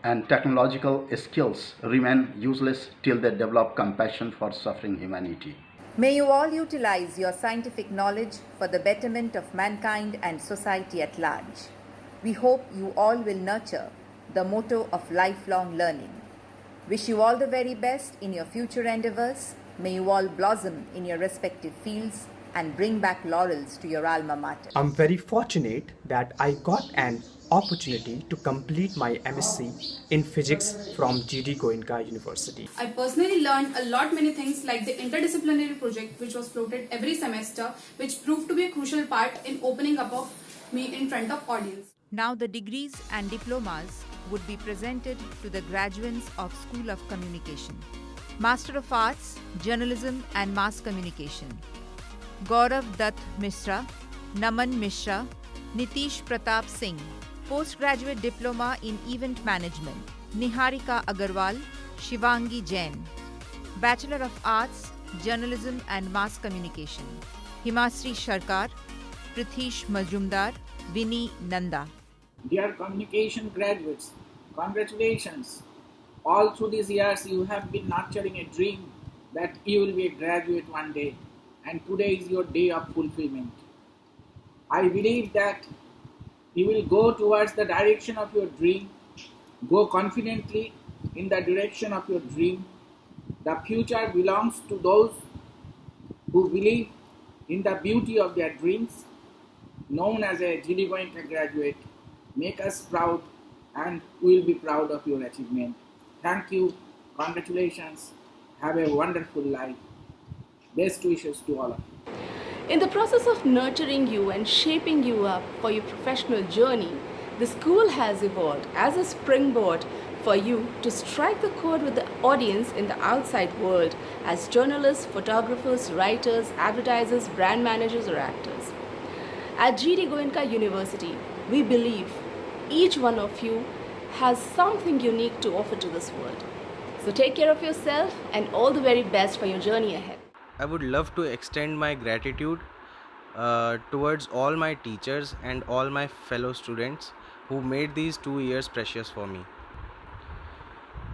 and technological skills remain useless till they develop compassion for suffering humanity. May you all utilize your scientific knowledge for the betterment of mankind and society at large. We hope you all will nurture the motto of lifelong learning. Wish you all the very best in your future endeavors. May you all blossom in your respective fields and bring back laurels to your alma mater. I'm very fortunate that I got an opportunity to complete my MSc in physics from GD Goenka University. I personally learned a lot many things like the interdisciplinary project which was floated every semester, which proved to be a crucial part in opening up of me in front of audience. Now the degrees and diplomas would be presented to the graduates of School of Communication. Master of Arts, Journalism and Mass Communication, Gaurav Dutt Mishra, Naman Mishra, Nitish Pratap Singh. Postgraduate Diploma in Event Management, Niharika Agarwal, Shivangi Jain. Bachelor of Arts, Journalism and Mass Communication, Himasri Sharkar, Prithish Majumdar, Vinny Nanda. Dear communication graduates, congratulations. All through these years you have been nurturing a dream that you will be a graduate one day, and today is your day of fulfillment. I believe that you will go towards the direction of your dream, go confidently in the direction of your dream. The future belongs to those who believe in the beauty of their dreams. Known as a GD Goenka graduate, make us proud, and we will be proud of your achievement. Thank you, congratulations, have a wonderful life. Best wishes to all of you. In the process of nurturing you and shaping you up for your professional journey, the school has evolved as a springboard for you to strike the chord with the audience in the outside world as journalists, photographers, writers, advertisers, brand managers, or actors. At GD Goenka University, we believe each one of you has something unique to offer to this world. So take care of yourself and all the very best for your journey ahead. I would love to extend my gratitude towards all my teachers and all my fellow students who made these 2 years precious for me.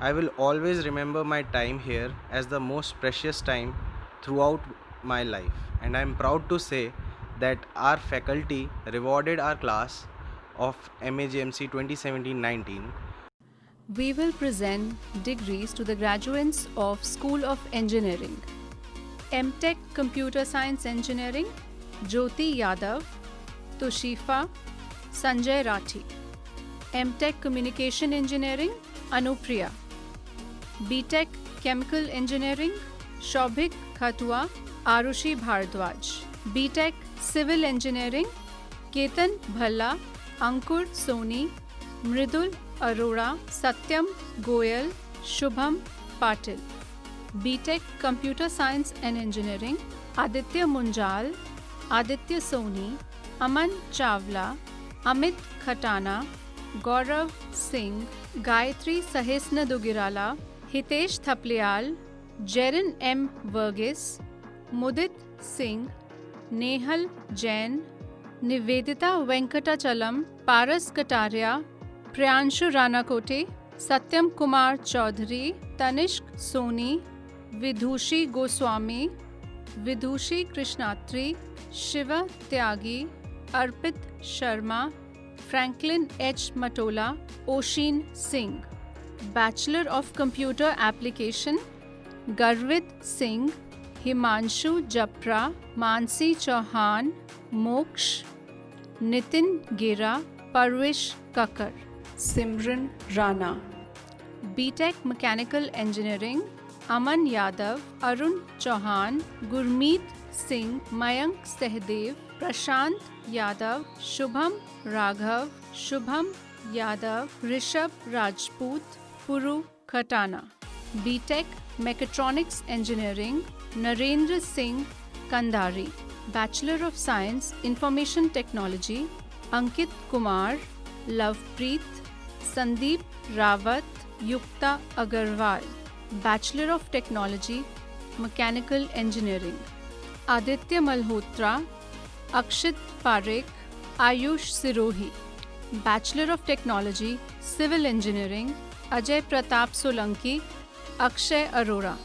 I will always remember my time here as the most precious time throughout my life, and I am proud to say that our faculty rewarded our class of MAGMC 2017-19. We will present degrees to the graduates of School of Engineering. MTech Computer Science Engineering, Jyoti Yadav, Tushifa, Sanjay Rathi. MTech Communication Engineering, Anupriya. BTech Chemical Engineering, Shobhik Khatua, Arushi Bhardwaj. BTech Civil Engineering, Ketan Bhalla, Ankur Soni, Mridul Arora, Satyam Goyal, Shubham Patil. BTech Computer Science and Engineering, Aditya Munjal, Aditya Soni, Aman Chawla, Amit Khatana, Gaurav Singh, Gayatri Sahesna Dugirala, Hitesh Thaplial, Jerin M. Verghese, Mudit Singh, Nehal Jain, Nivedita Venkatachalam, Paras Kataria, Priyanshu Ranakote, Satyam Kumar Chaudhary, Tanishq Soni, Vidhushi Goswami, Vidhushi Krishnatri, Shiva Tyagi, Arpit Sharma, Franklin H. Matola, Oshin Singh. Bachelor of Computer Application, Garvit Singh, Himanshu Japra, Mansi Chauhan, Moksh, Nitin Gera, Parvish Kakar. Simran Rana. BTech Mechanical Engineering, Aman Yadav, Arun Chauhan, Gurmeet Singh, Mayank Sehdev, Prashant Yadav, Shubham Raghav, Shubham Yadav, Rishabh Rajput, Puru Khatana. BTech Mechatronics Engineering, Narendra Singh Kandari. Bachelor of Science Information Technology, Ankit Kumar, Lovepreet, Sandeep Rawat, Yukta Agarwal. Bachelor of Technology, Mechanical Engineering, Aditya Malhotra, Akshit Parekh, Ayush Sirohi. Bachelor of Technology, Civil Engineering, Ajay Pratap Solanki, Akshay Arora.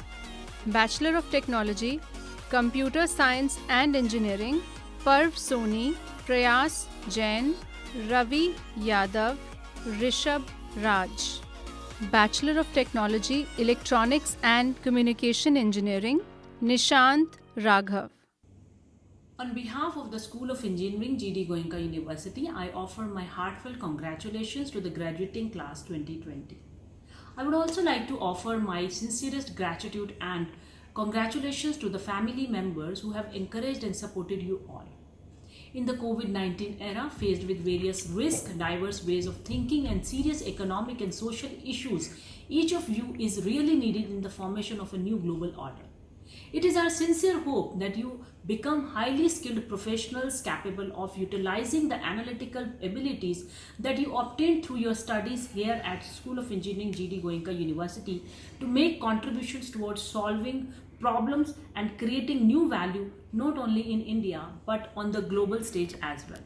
Bachelor of Technology, Computer Science and Engineering, Parv Soni, Prayas Jain, Ravi Yadav, Rishabh Raj. Bachelor of Technology, Electronics and Communication Engineering, Nishant Raghav. On behalf of the School of Engineering, GD Goenka University, I offer my heartfelt congratulations to the graduating class 2020. I would also like to offer my sincerest gratitude and congratulations to the family members who have encouraged and supported you all. In the COVID-19 era, faced with various risks, diverse ways of thinking, and serious economic and social issues, each of you is really needed in the formation of a new global order. It is our sincere hope that you become highly skilled professionals capable of utilizing the analytical abilities that you obtained through your studies here at School of Engineering GD Goenka University to make contributions towards solving problems and creating new value not only in India but on the global stage as well.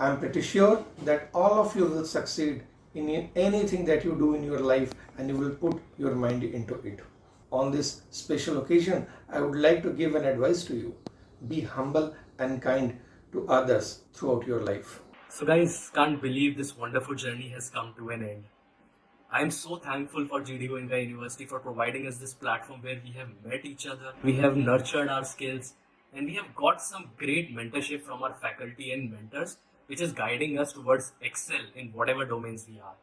I am pretty sure that all of you will succeed in anything that you do in your life and you will put your mind into it. On this special occasion, I would like to give an advice to you. Be humble and kind to others throughout your life. So guys, can't believe this wonderful journey has come to an end. I am so thankful for GD Goenka University for providing us this platform where we have met each other, we have nurtured our skills, and we have got some great mentorship from our faculty and mentors, which is guiding us towards excel in whatever domains we are.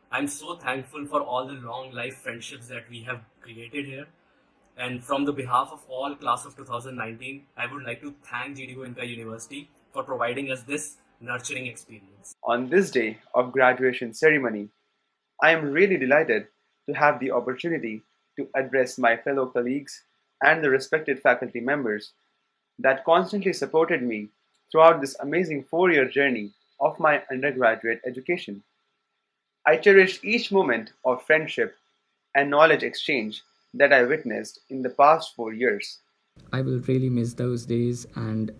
I'm so thankful for all the long life friendships that we have created here. And from the behalf of all class of 2019, I would like to thank GD Goenka University for providing us this nurturing experience. On this day of graduation ceremony, I am really delighted to have the opportunity to address my fellow colleagues and the respected faculty members that constantly supported me throughout this amazing 4-year journey of my undergraduate education. I cherish each moment of friendship and knowledge exchange that I witnessed in the past 4 years. I will really miss those days and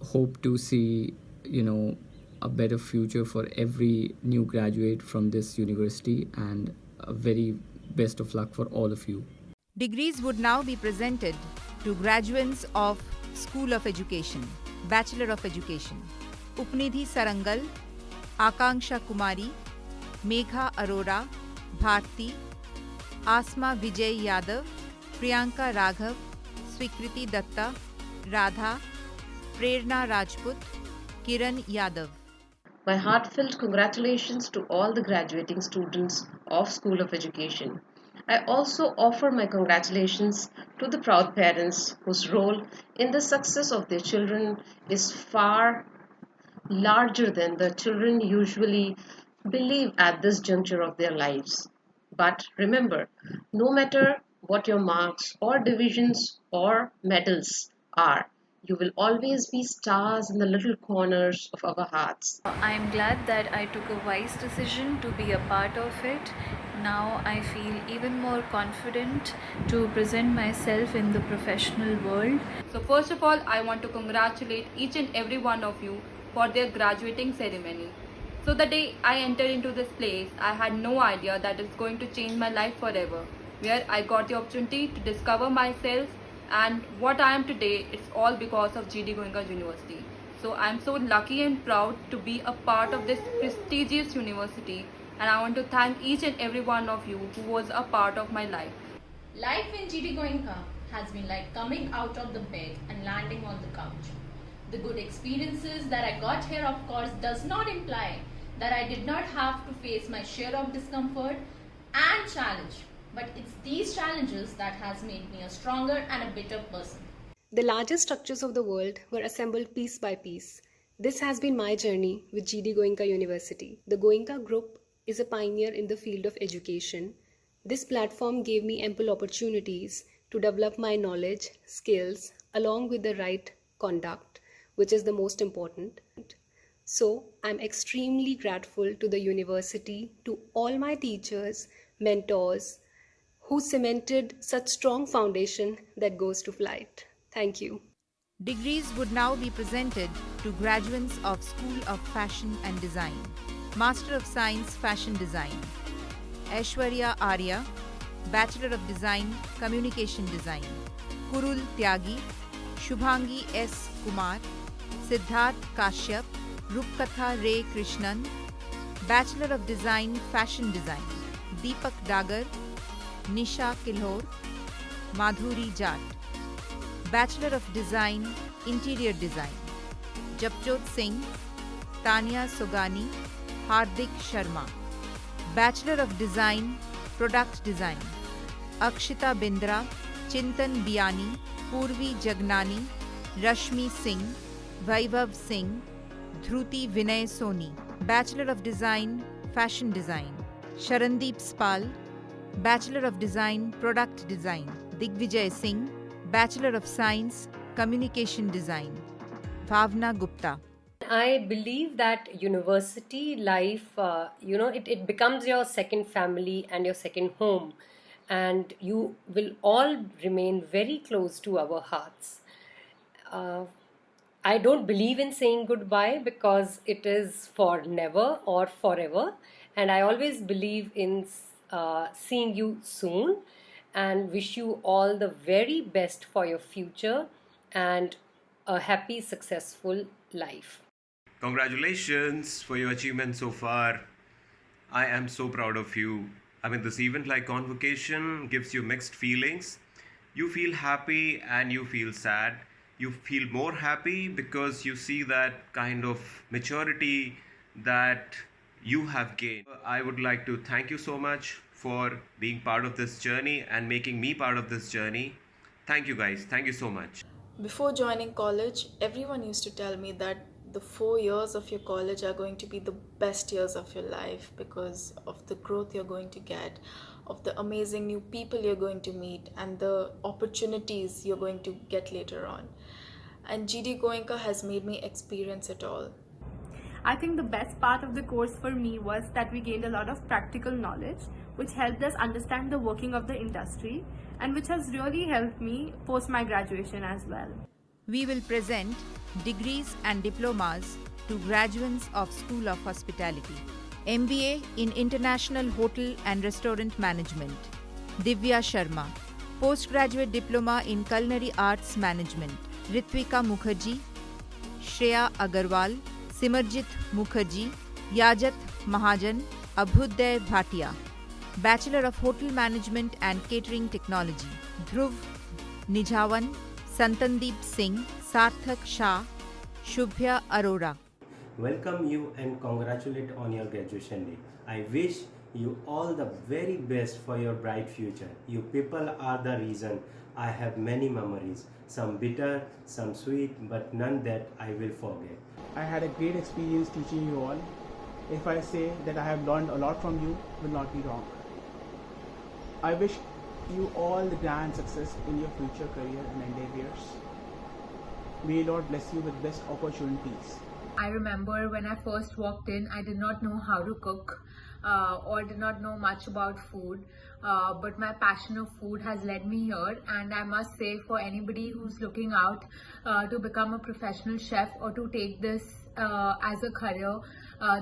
hope to see, a better future for every new graduate from this university, and a very best of luck for all of you. Degrees would now be presented to graduates of School of Education, Bachelor of Education, Upnidhi Sarangal, Akanksha Kumari, Megha Arora, Bharti, Asma Vijay Yadav, Priyanka Raghav, Swikriti Datta, Radha, Prerna Rajput, Kiran Yadav. My heartfelt congratulations to all the graduating students of School of Education. I also offer my congratulations to the proud parents whose role in the success of their children is far larger than the children usually believe at this juncture of their lives. But remember, no matter what your marks or divisions or medals are, you will always be stars in the little corners of our hearts. I am glad that I took a wise decision to be a part of it. Now I feel even more confident to present myself in the professional world. So first of all, I want to congratulate each and every one of you for their graduating ceremony. So the day I entered into this place, I had no idea that it's going to change my life forever, where I got the opportunity to discover myself, and what I am today, it's all because of GD Goenka University. So I'm so lucky and proud to be a part of this prestigious university, and I want to thank each and every one of you who was a part of my life. Life in GD Goenka has been like coming out of the bed and landing on the couch. The good experiences that I got here, of course, does not imply that I did not have to face my share of discomfort and challenge. But it's these challenges that has made me a stronger and a better person. The largest structures of the world were assembled piece by piece. This has been my journey with GD Goenka University. The Goenka Group is a pioneer in the field of education. This platform gave me ample opportunities to develop my knowledge, skills, along with the right conduct, which is the most important. So I'm extremely grateful to the university, to all my teachers, mentors, who cemented such strong foundation that goes to flight. Thank you. Degrees would now be presented to graduates of School of Fashion and Design, Master of Science Fashion Design, Aishwarya Arya, Bachelor of Design Communication Design, Kurul Tyagi, Shubhangi S. Kumar, Siddharth Kashyap, Rupkatha Ray Krishnan, Bachelor of Design Fashion Design, Deepak Dagar, Nisha Kilhor, Madhuri Jat, Bachelor of Design Interior Design, Japjot Singh, Tanya Sogani, Hardik Sharma, Bachelor of Design Product Design, Akshita Bindra, Chintan Biani, Purvi Jagnani, Rashmi Singh, Vaibhav Singh, Dhruti Vinay Soni, Bachelor of Design Fashion Design, Sharandeep Spal, Bachelor of Design Product Design, Digvijay Singh, Bachelor of Science, Communication Design. Bhavna Gupta. I believe that university life, it becomes your second family and your second home, and you will all remain very close to our hearts. Uh, I don't believe in saying goodbye because it is for never or forever, and I always believe in seeing you soon and wish you all the very best for your future and a happy, successful life. Congratulations for your achievement so far. I am so proud of you. I mean, this event like convocation gives you mixed feelings. You feel happy and you feel sad. You feel more happy because you see that kind of maturity that you have gained. I would like to thank you so much for being part of this journey and making me part of this journey. Thank you guys. Thank you so much. Before joining college, everyone used to tell me that the 4 years of your college are going to be the best years of your life because of the growth you're going to get, of the amazing new people you're going to meet, and the opportunities you're going to get later on. And GD Goenka has made me experience it all. I think the best part of the course for me was that we gained a lot of practical knowledge, which helped us understand the working of the industry and which has really helped me post my graduation as well. We will present degrees and diplomas to graduates of School of Hospitality. MBA in International Hotel and Restaurant Management, Divya Sharma. Postgraduate Diploma in Culinary Arts Management, Ritvika Mukherjee, Shreya Agarwal, Simarjit Mukherjee, Yajat Mahajan, Abhyuday Bhatia. Bachelor of Hotel Management and Catering Technology, Dhruv Nijhawan, Santandeep Singh, Sarthak Shah, Shubhya Arora. Welcome you and congratulate on your graduation day. I wish you all the very best for your bright future. You people are the reason I have many memories, some bitter, some sweet, but none that I will forget. I had a great experience teaching you all. If I say that I have learned a lot from you, will not be wrong. I wish you all the grand success in your future career and endeavors. May Lord bless you with best opportunities. I remember when I first walked in, I did not know how to cook or did not know much about food, but my passion of food has led me here, and I must say, for anybody who's looking out to become a professional chef or to take this as a career,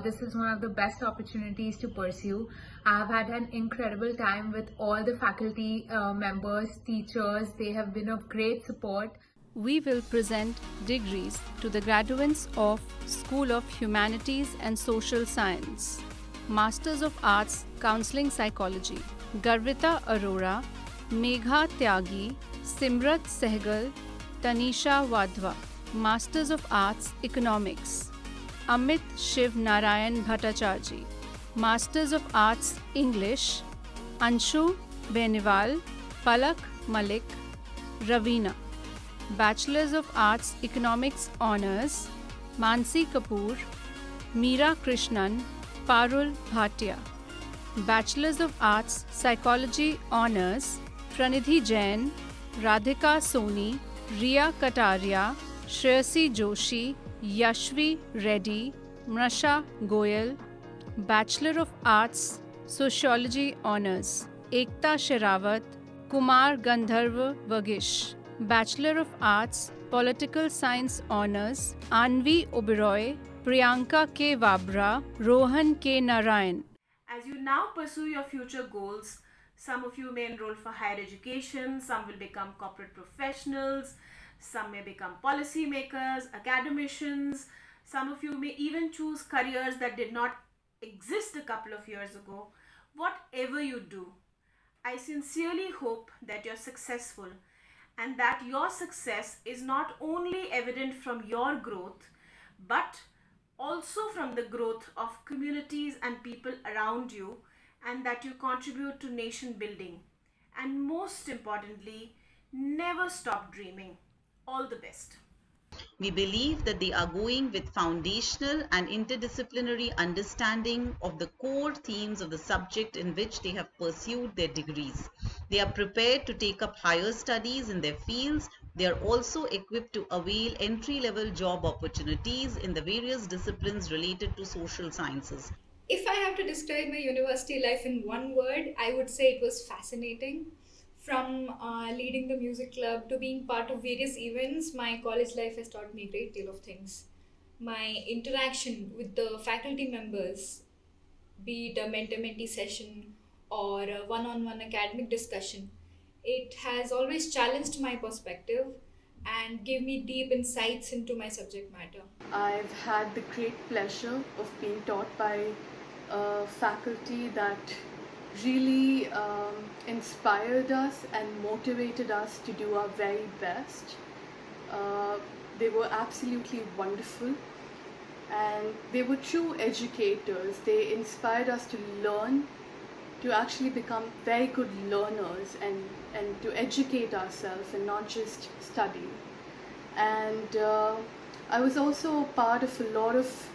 this is one of the best opportunities to pursue. I have had an incredible time with all the faculty members, teachers. They have been of great support. We will present degrees to the graduates of School of Humanities and Social Science, Masters of Arts Counseling Psychology, Garvita Arora, Megha Tyagi, Simrat Sehgal, Tanisha Wadhwa, Masters of Arts Economics, Amit Shiv Narayan Bhattacharjee, Masters of Arts English, Anshu Beniwal, Palak Malik, Ravina. Bachelors of Arts Economics Honours, Mansi Kapoor, Meera Krishnan, Parul Bhatia. Bachelors of Arts Psychology Honours, Pranidhi Jain, Radhika Soni, Riya Kataria, Shreyasi Joshi, Yashvi Reddy, Mrasha Goyal. Bachelor of Arts Sociology Honours, Ekta Sherawat, Kumar Gandharv Vagish. Bachelor of Arts Political Science Honours, Anvi Oberoi, Priyanka K. Vabra, Rohan K. Narayan. As you now pursue your future goals, some of you may enroll for higher education, some will become corporate professionals, some may become policy makers, academicians, some of you may even choose careers that did not exist a couple of years ago. Whatever you do, I sincerely hope that you're successful and that your success is not only evident from your growth, but also from the growth of communities and people around you, and that you contribute to nation building. And most importantly, never stop dreaming. All the best. We believe that they are going with foundational and interdisciplinary understanding of the core themes of the subject in which they have pursued their degrees. They are prepared to take up higher studies in their fields. They are also equipped to avail entry-level job opportunities in the various disciplines related to social sciences. If I have to describe my university life in one word, I would say it was fascinating. From leading the music club to being part of various events, my college life has taught me a great deal of things. My interaction with the faculty members, be it a mentor-mentee session or a one-on-one academic discussion, it has always challenged my perspective and gave me deep insights into my subject matter. I've had the great pleasure of being taught by a faculty that really inspired us and motivated us to do our very best. They were absolutely wonderful and they were true educators. They inspired us to learn, to actually become very good learners and to educate ourselves and not just study. And I was also part of a lot of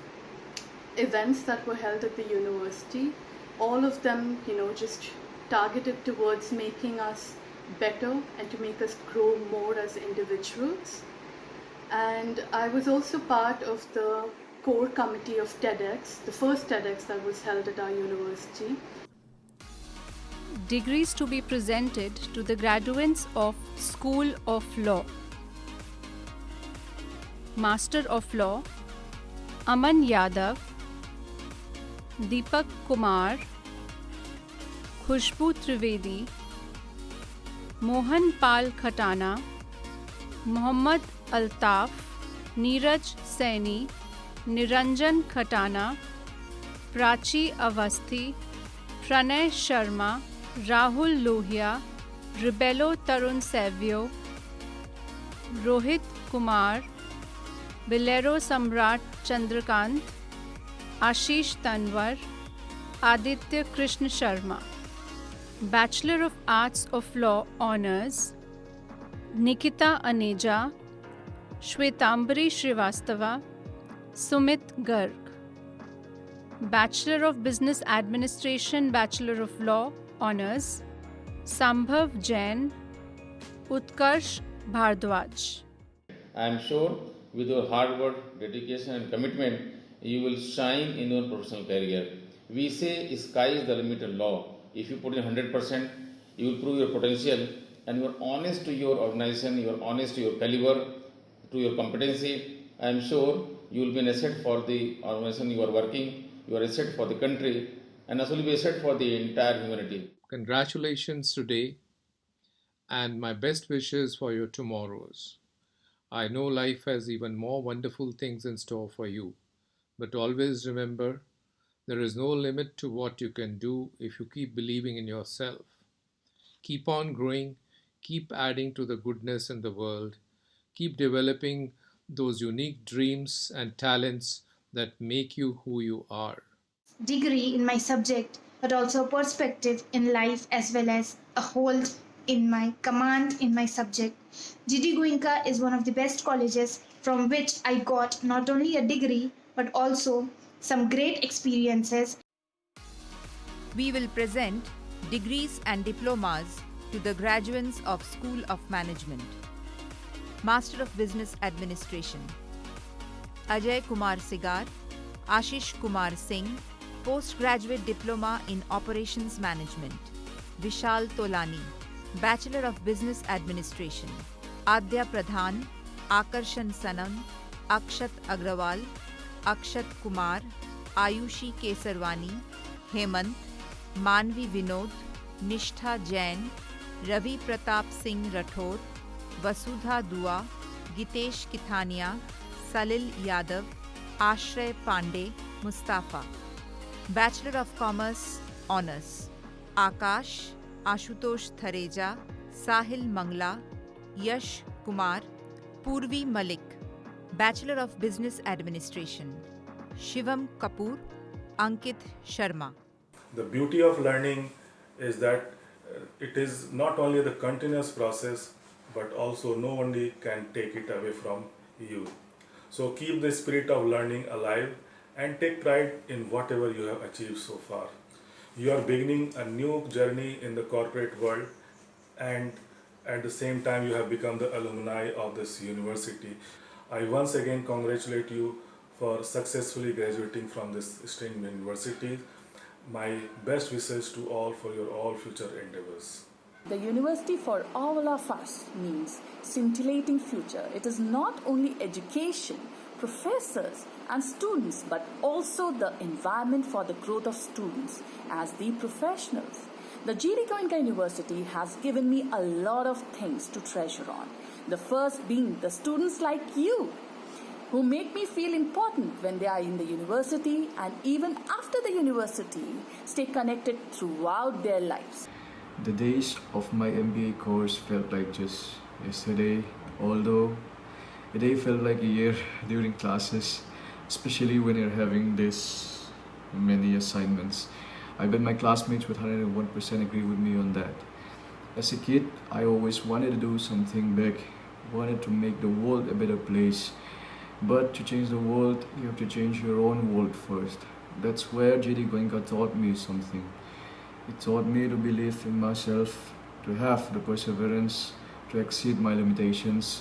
events that were held at the university. All of them, just targeted towards making us better and to make us grow more as individuals. And I was also part of the core committee of TEDx, the first TEDx that was held at our university. Degrees to be presented to the graduates of School of Law. Master of Law, Aman Yadav, Deepak Kumar, Khushbu Trivedi, Mohan Pal Khatana, Mohammad Altaf, Neeraj Saini, Niranjan Khatana, Prachi Avasthi, Pranay Sharma, Rahul Lohia, Ribello Tarun Savio, Rohit Kumar, Bilero Samrat Chandrakant, Ashish Tanwar, Aditya Krishna Sharma. Bachelor of Arts of Law Honours, Nikita Aneja, Shwetambari Srivastava, Sumit Garg. Bachelor of Business Administration, Bachelor of Law Honours, Sambhav Jain, Utkarsh Bhardwaj. I am sure with your hard work, dedication and commitment, you will shine in your professional career. We say sky is the limit of law. If you put in 100%, you will prove your potential and you are honest to your organization, you are honest to your caliber, to your competency. I am sure you will be an asset for the organization you are working, you are an asset for the country and also will be an asset for the entire humanity. Congratulations today and my best wishes for your tomorrows. I know life has even more wonderful things in store for you, but always remember there is no limit to what you can do if you keep believing in yourself. Keep on growing, keep adding to the goodness in the world, keep developing those unique dreams and talents that make you who you are. Degree in my subject, but also perspective in life as well as a hold in my command in my subject. GD Goenka is one of the best colleges from which I got not only a degree but also some great experiences. We will present degrees and diplomas to the graduates of School of Management. Master of Business Administration, Ajay Kumar Sigar, Ashish Kumar Singh, Postgraduate Diploma in Operations Management, Vishal Tolani, Bachelor of Business Administration, Adya Pradhan, Akarshan Sanam, Akshat Agrawal, Akshat Kumar, Ayushi Kesarwani, Hemant, Manvi Vinod, Nishtha Jain, Ravi Pratap Singh Rathore, Vasudha Dua, Gitesh Kithania, Salil Yadav, Ashray Pandey, Mustafa. Bachelor of Commerce Honours, Akash, Ashutosh Thareja, Sahil Mangla, Yash Kumar, Purvi Malik. Bachelor of Business Administration, Shivam Kapoor, Ankit Sharma. The beauty of learning is that it is not only the continuous process, but also no one can take it away from you. So keep the spirit of learning alive and take pride in whatever you have achieved so far. You are beginning a new journey in the corporate world, and at the same time you have become the alumni of this university. I once again congratulate you for successfully graduating from this esteemed university. My best wishes to all for your all future endeavors. The university for all of us means scintillating future. It is not only education, professors and students, but also the environment for the growth of students as the professionals. The GD Goenka University has given me a lot of things to treasure on. The first being the students like you, who make me feel important when they are in the university, and even after the university, stay connected throughout their lives. The days of my MBA course felt like just yesterday, although a day felt like a year during classes, especially when you're having this many assignments. I bet my classmates would 101% agree with me on that. As a kid, I always wanted to do something big, wanted to make the world a better place. But to change the world, you have to change your own world first. That's where GD Goenka taught me something. It taught me to believe in myself, to have the perseverance, to exceed my limitations,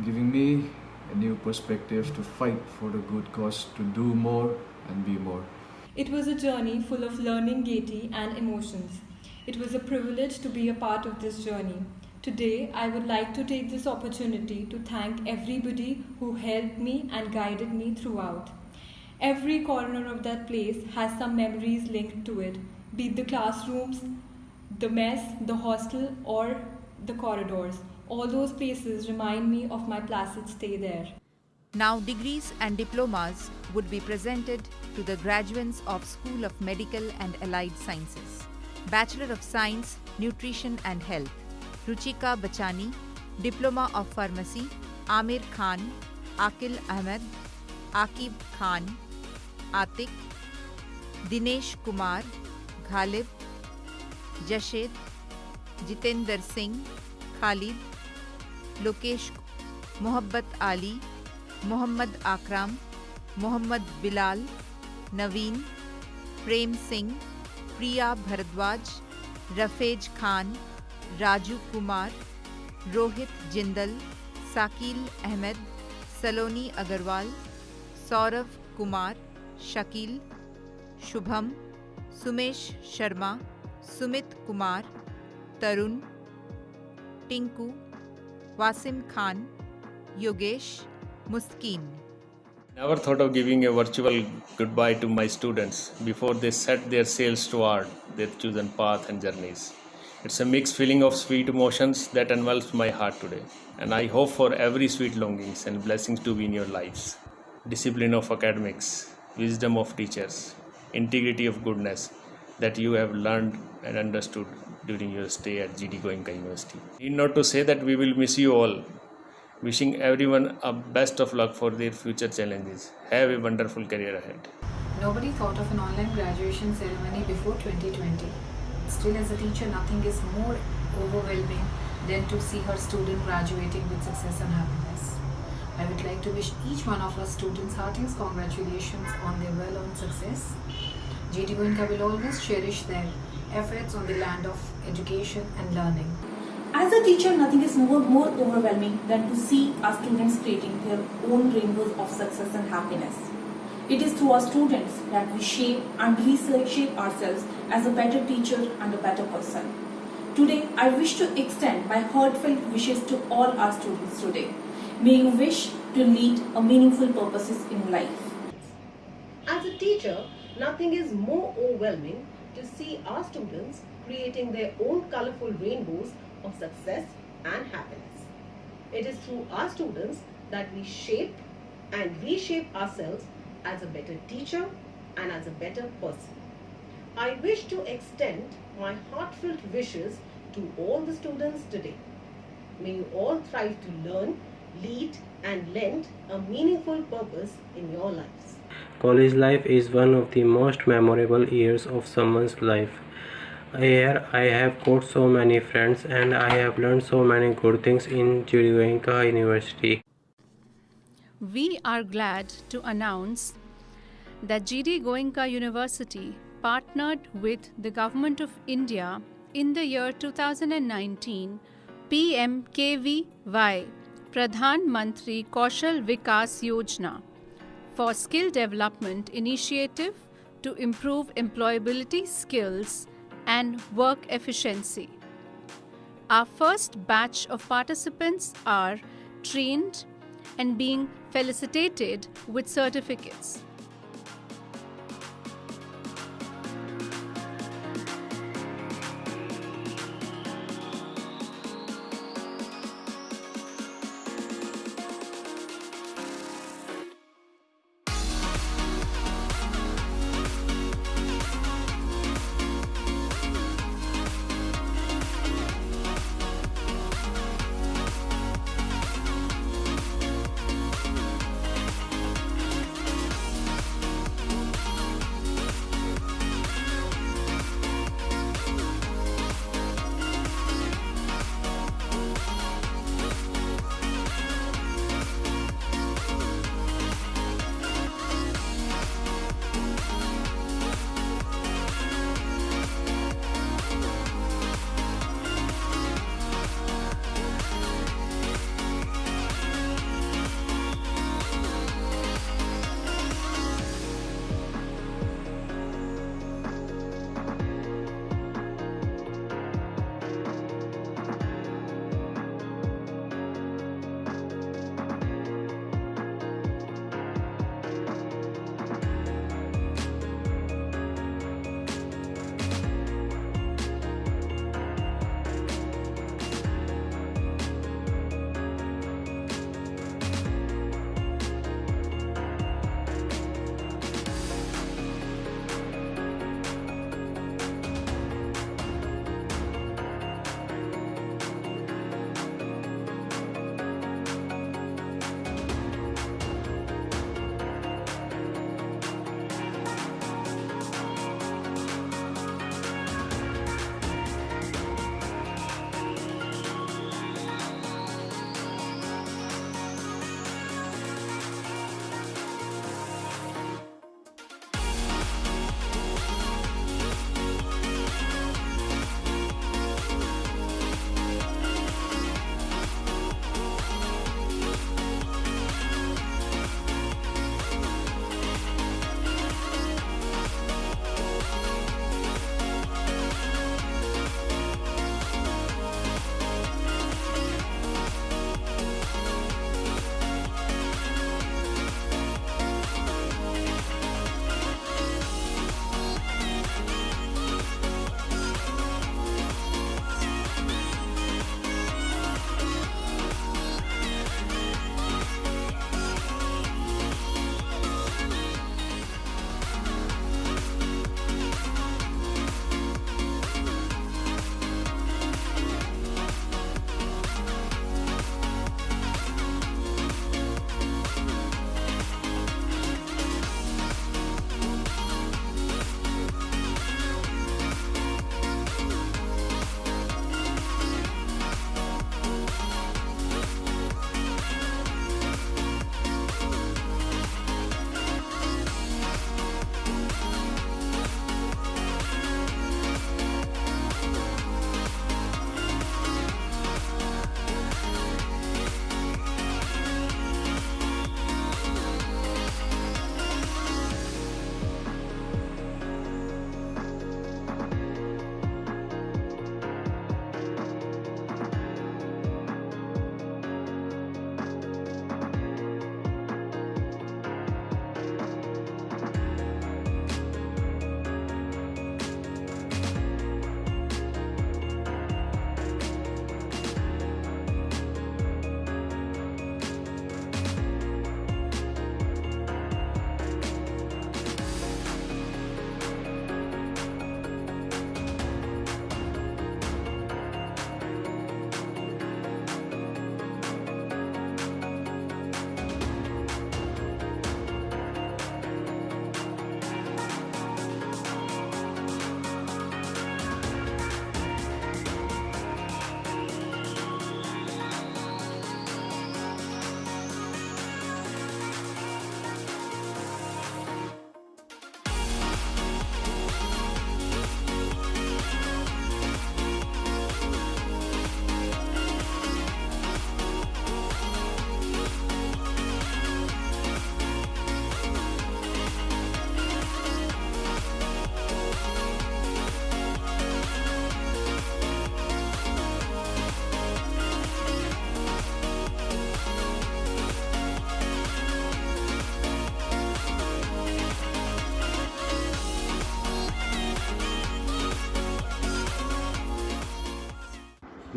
giving me a new perspective to fight for the good cause, to do more and be more. It was a journey full of learning, gaiety, and emotions. It was a privilege to be a part of this journey. Today, I would like to take this opportunity to thank everybody who helped me and guided me throughout. Every corner of that place has some memories linked to it, be it the classrooms, the mess, the hostel, or the corridors. All those places remind me of my placid stay there. Now degrees and diplomas would be presented to the graduates of School of Medical and Allied Sciences. Bachelor of Science, Nutrition and Health, Ruchika Bachani. Diploma of Pharmacy, Amir Khan, Akil Ahmed, Akib Khan, Atik, Dinesh Kumar, Ghalib, Jashed, Jitender Singh, Khalid, Lokesh, Mohabbat Ali, Muhammad Akram, Muhammad Bilal, Naveen, Prem Singh, Priya Bharadwaj, Rafej Khan, Raju Kumar, Rohit Jindal, Sakil Ahmed, Saloni Agarwal, Saurav Kumar, Shakil, Shubham, Sumesh Sharma, Sumit Kumar, Tarun, Tinku, Wasim Khan, Yogesh, Muskin. Never thought of giving a virtual goodbye to my students before they set their sails toward their chosen path and journeys. It's a mixed feeling of sweet emotions that envelops my heart today, and I hope for every sweet longings and blessings to be in your lives. Discipline of academics, wisdom of teachers, integrity of goodness that you have learned and understood during your stay at GD Goenka University. Need not to say that we will miss you all. Wishing everyone a best of luck for their future challenges. Have a wonderful career ahead. Nobody thought of an online graduation ceremony before 2020. Still, as a teacher, nothing is more overwhelming than to see her student graduating with success and happiness. I would like to wish each one of our students heartiest congratulations on their well-earned success. GD Goenka will always cherish their efforts on the land of education and learning. As a teacher, nothing is more overwhelming than to see our students creating their own rainbows of success and happiness. It is through our students that we shape and reshape ourselves as a better teacher and a better person. Today, I wish to extend my heartfelt wishes to all our students today. May you wish to lead a meaningful purposes in life. As a teacher, nothing is more overwhelming to see our students creating their own colorful rainbows of success and happiness. It is through our students that we shape and reshape ourselves as a better teacher and as a better person. I wish to extend my heartfelt wishes to all the students today. May you all thrive to learn, lead and lend a meaningful purpose in your lives. College life is one of the most memorable years of someone's life. Here I have got so many friends and I have learned so many good things in GD Goenka University. we are glad to announce that GD Goenka University partnered with the Government of India in the year 2019 PMKVY Pradhan Mantri Kaushal Vikas Yojana for skill development initiative to improve employability skills and work efficiency. Our first batch of participants are trained and being felicitated with certificates.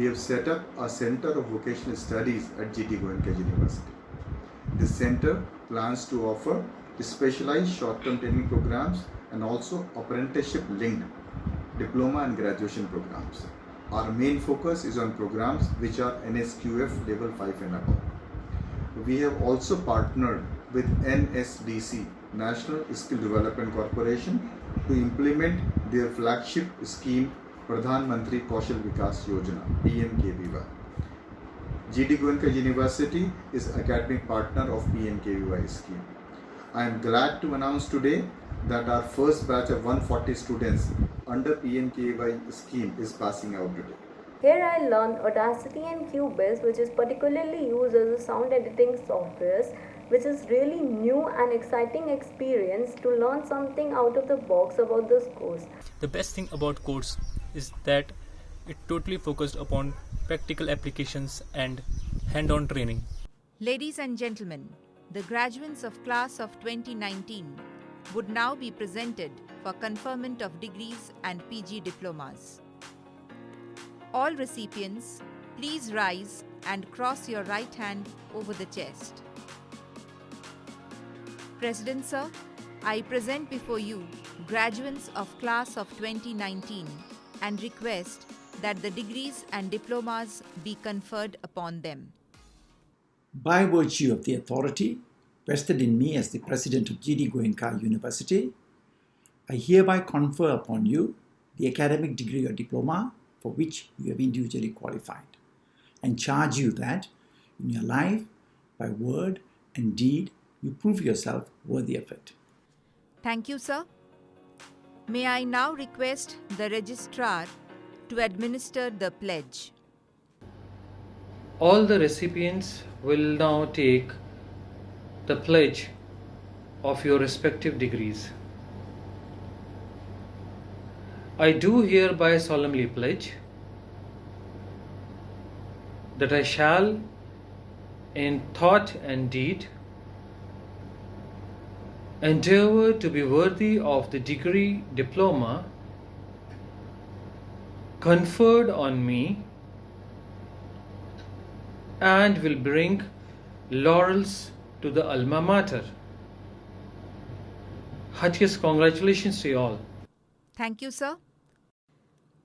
we have set up a Center of Vocational Studies at GT Goenka University. This center plans to offer specialized short-term training programs and also apprenticeship-linked diploma and graduation programs. Our main focus is on programs which are NSQF level 5 and above. We have also partnered with NSDC, National Skill Development Corporation, to implement their flagship scheme Pradhan Mantri Kaushal Vikas Yojana, PMKVY. GT Goenka University is academic partner of PMKVY scheme. I am glad to announce today that our first batch of 140 students under PMKVY scheme is passing out today. Here I learned Audacity and Cubase, which is particularly used as a sound editing software, which is really new and exciting experience to learn something out of the box about this course. The best thing about course is that it totally focused upon practical applications and hand-on training. Ladies and gentlemen, the graduates of class of 2019 would now be presented for conferment of degrees and PG diplomas. All recipients, please rise and cross your right hand over the chest. President Sir, I present before you graduates of class of 2019 and request that the degrees and diplomas be conferred upon them. By virtue of the authority vested in me as the President of GT Goenka University, I hereby confer upon you the academic degree or diploma for which you have individually qualified, and charge you that in your life, by word and deed, you prove yourself worthy of it. Thank you, sir. May I now request the registrar to administer the pledge. All the recipients will now take the pledge of your respective degrees. I do hereby solemnly pledge that I shall, in thought and deed, endeavor to be worthy of the degree diploma conferred on me and will bring laurels to the alma mater. Heartiest congratulations to you all. Thank you, sir.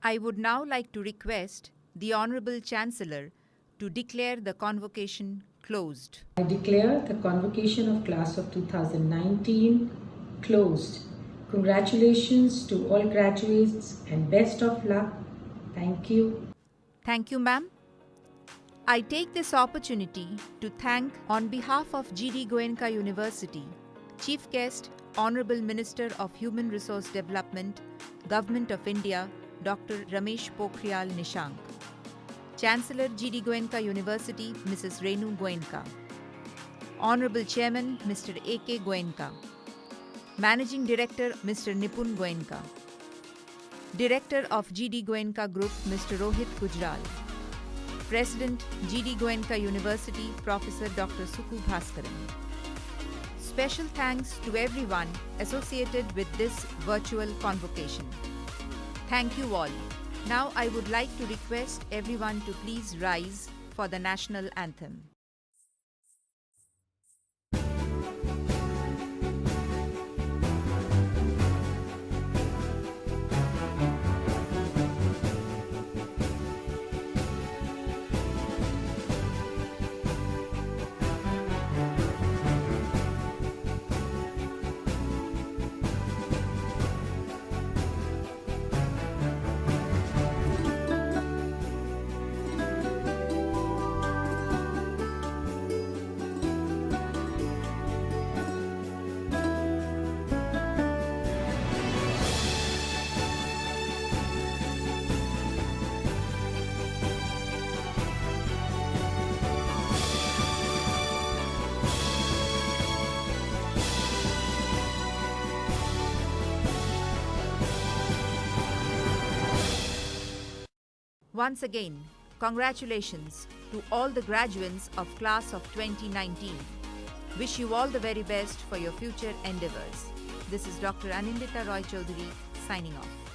I would now like to request the Honorable Chancellor to declare the convocation closed. I declare the convocation of class of 2019 closed. Congratulations to all graduates and best of luck. Thank you. Thank you, ma'am. I take this opportunity to thank, on behalf of GT Goenka University, Chief Guest, Honorable Minister of Human Resource Development, Government of India, Dr. Ramesh Pokhriyal Nishank. Chancellor GT Goenka University, Mrs. Renu Goenka. Honorable Chairman, Mr. A.K. Goenka. Managing Director, Mr. Nipun Goenka. Director of GT Goenka Group, Mr. Rohit Gujral. President, GT Goenka University, Professor Dr. Suku Bhaskaran. Special thanks to everyone associated with this virtual convocation. Thank you all. Now I would like to request everyone to please rise for the national anthem. Once again, congratulations to all the graduates of class of 2019. Wish you all the very best for your future endeavors. This is Dr. Anindita Roy Chaudhary signing off.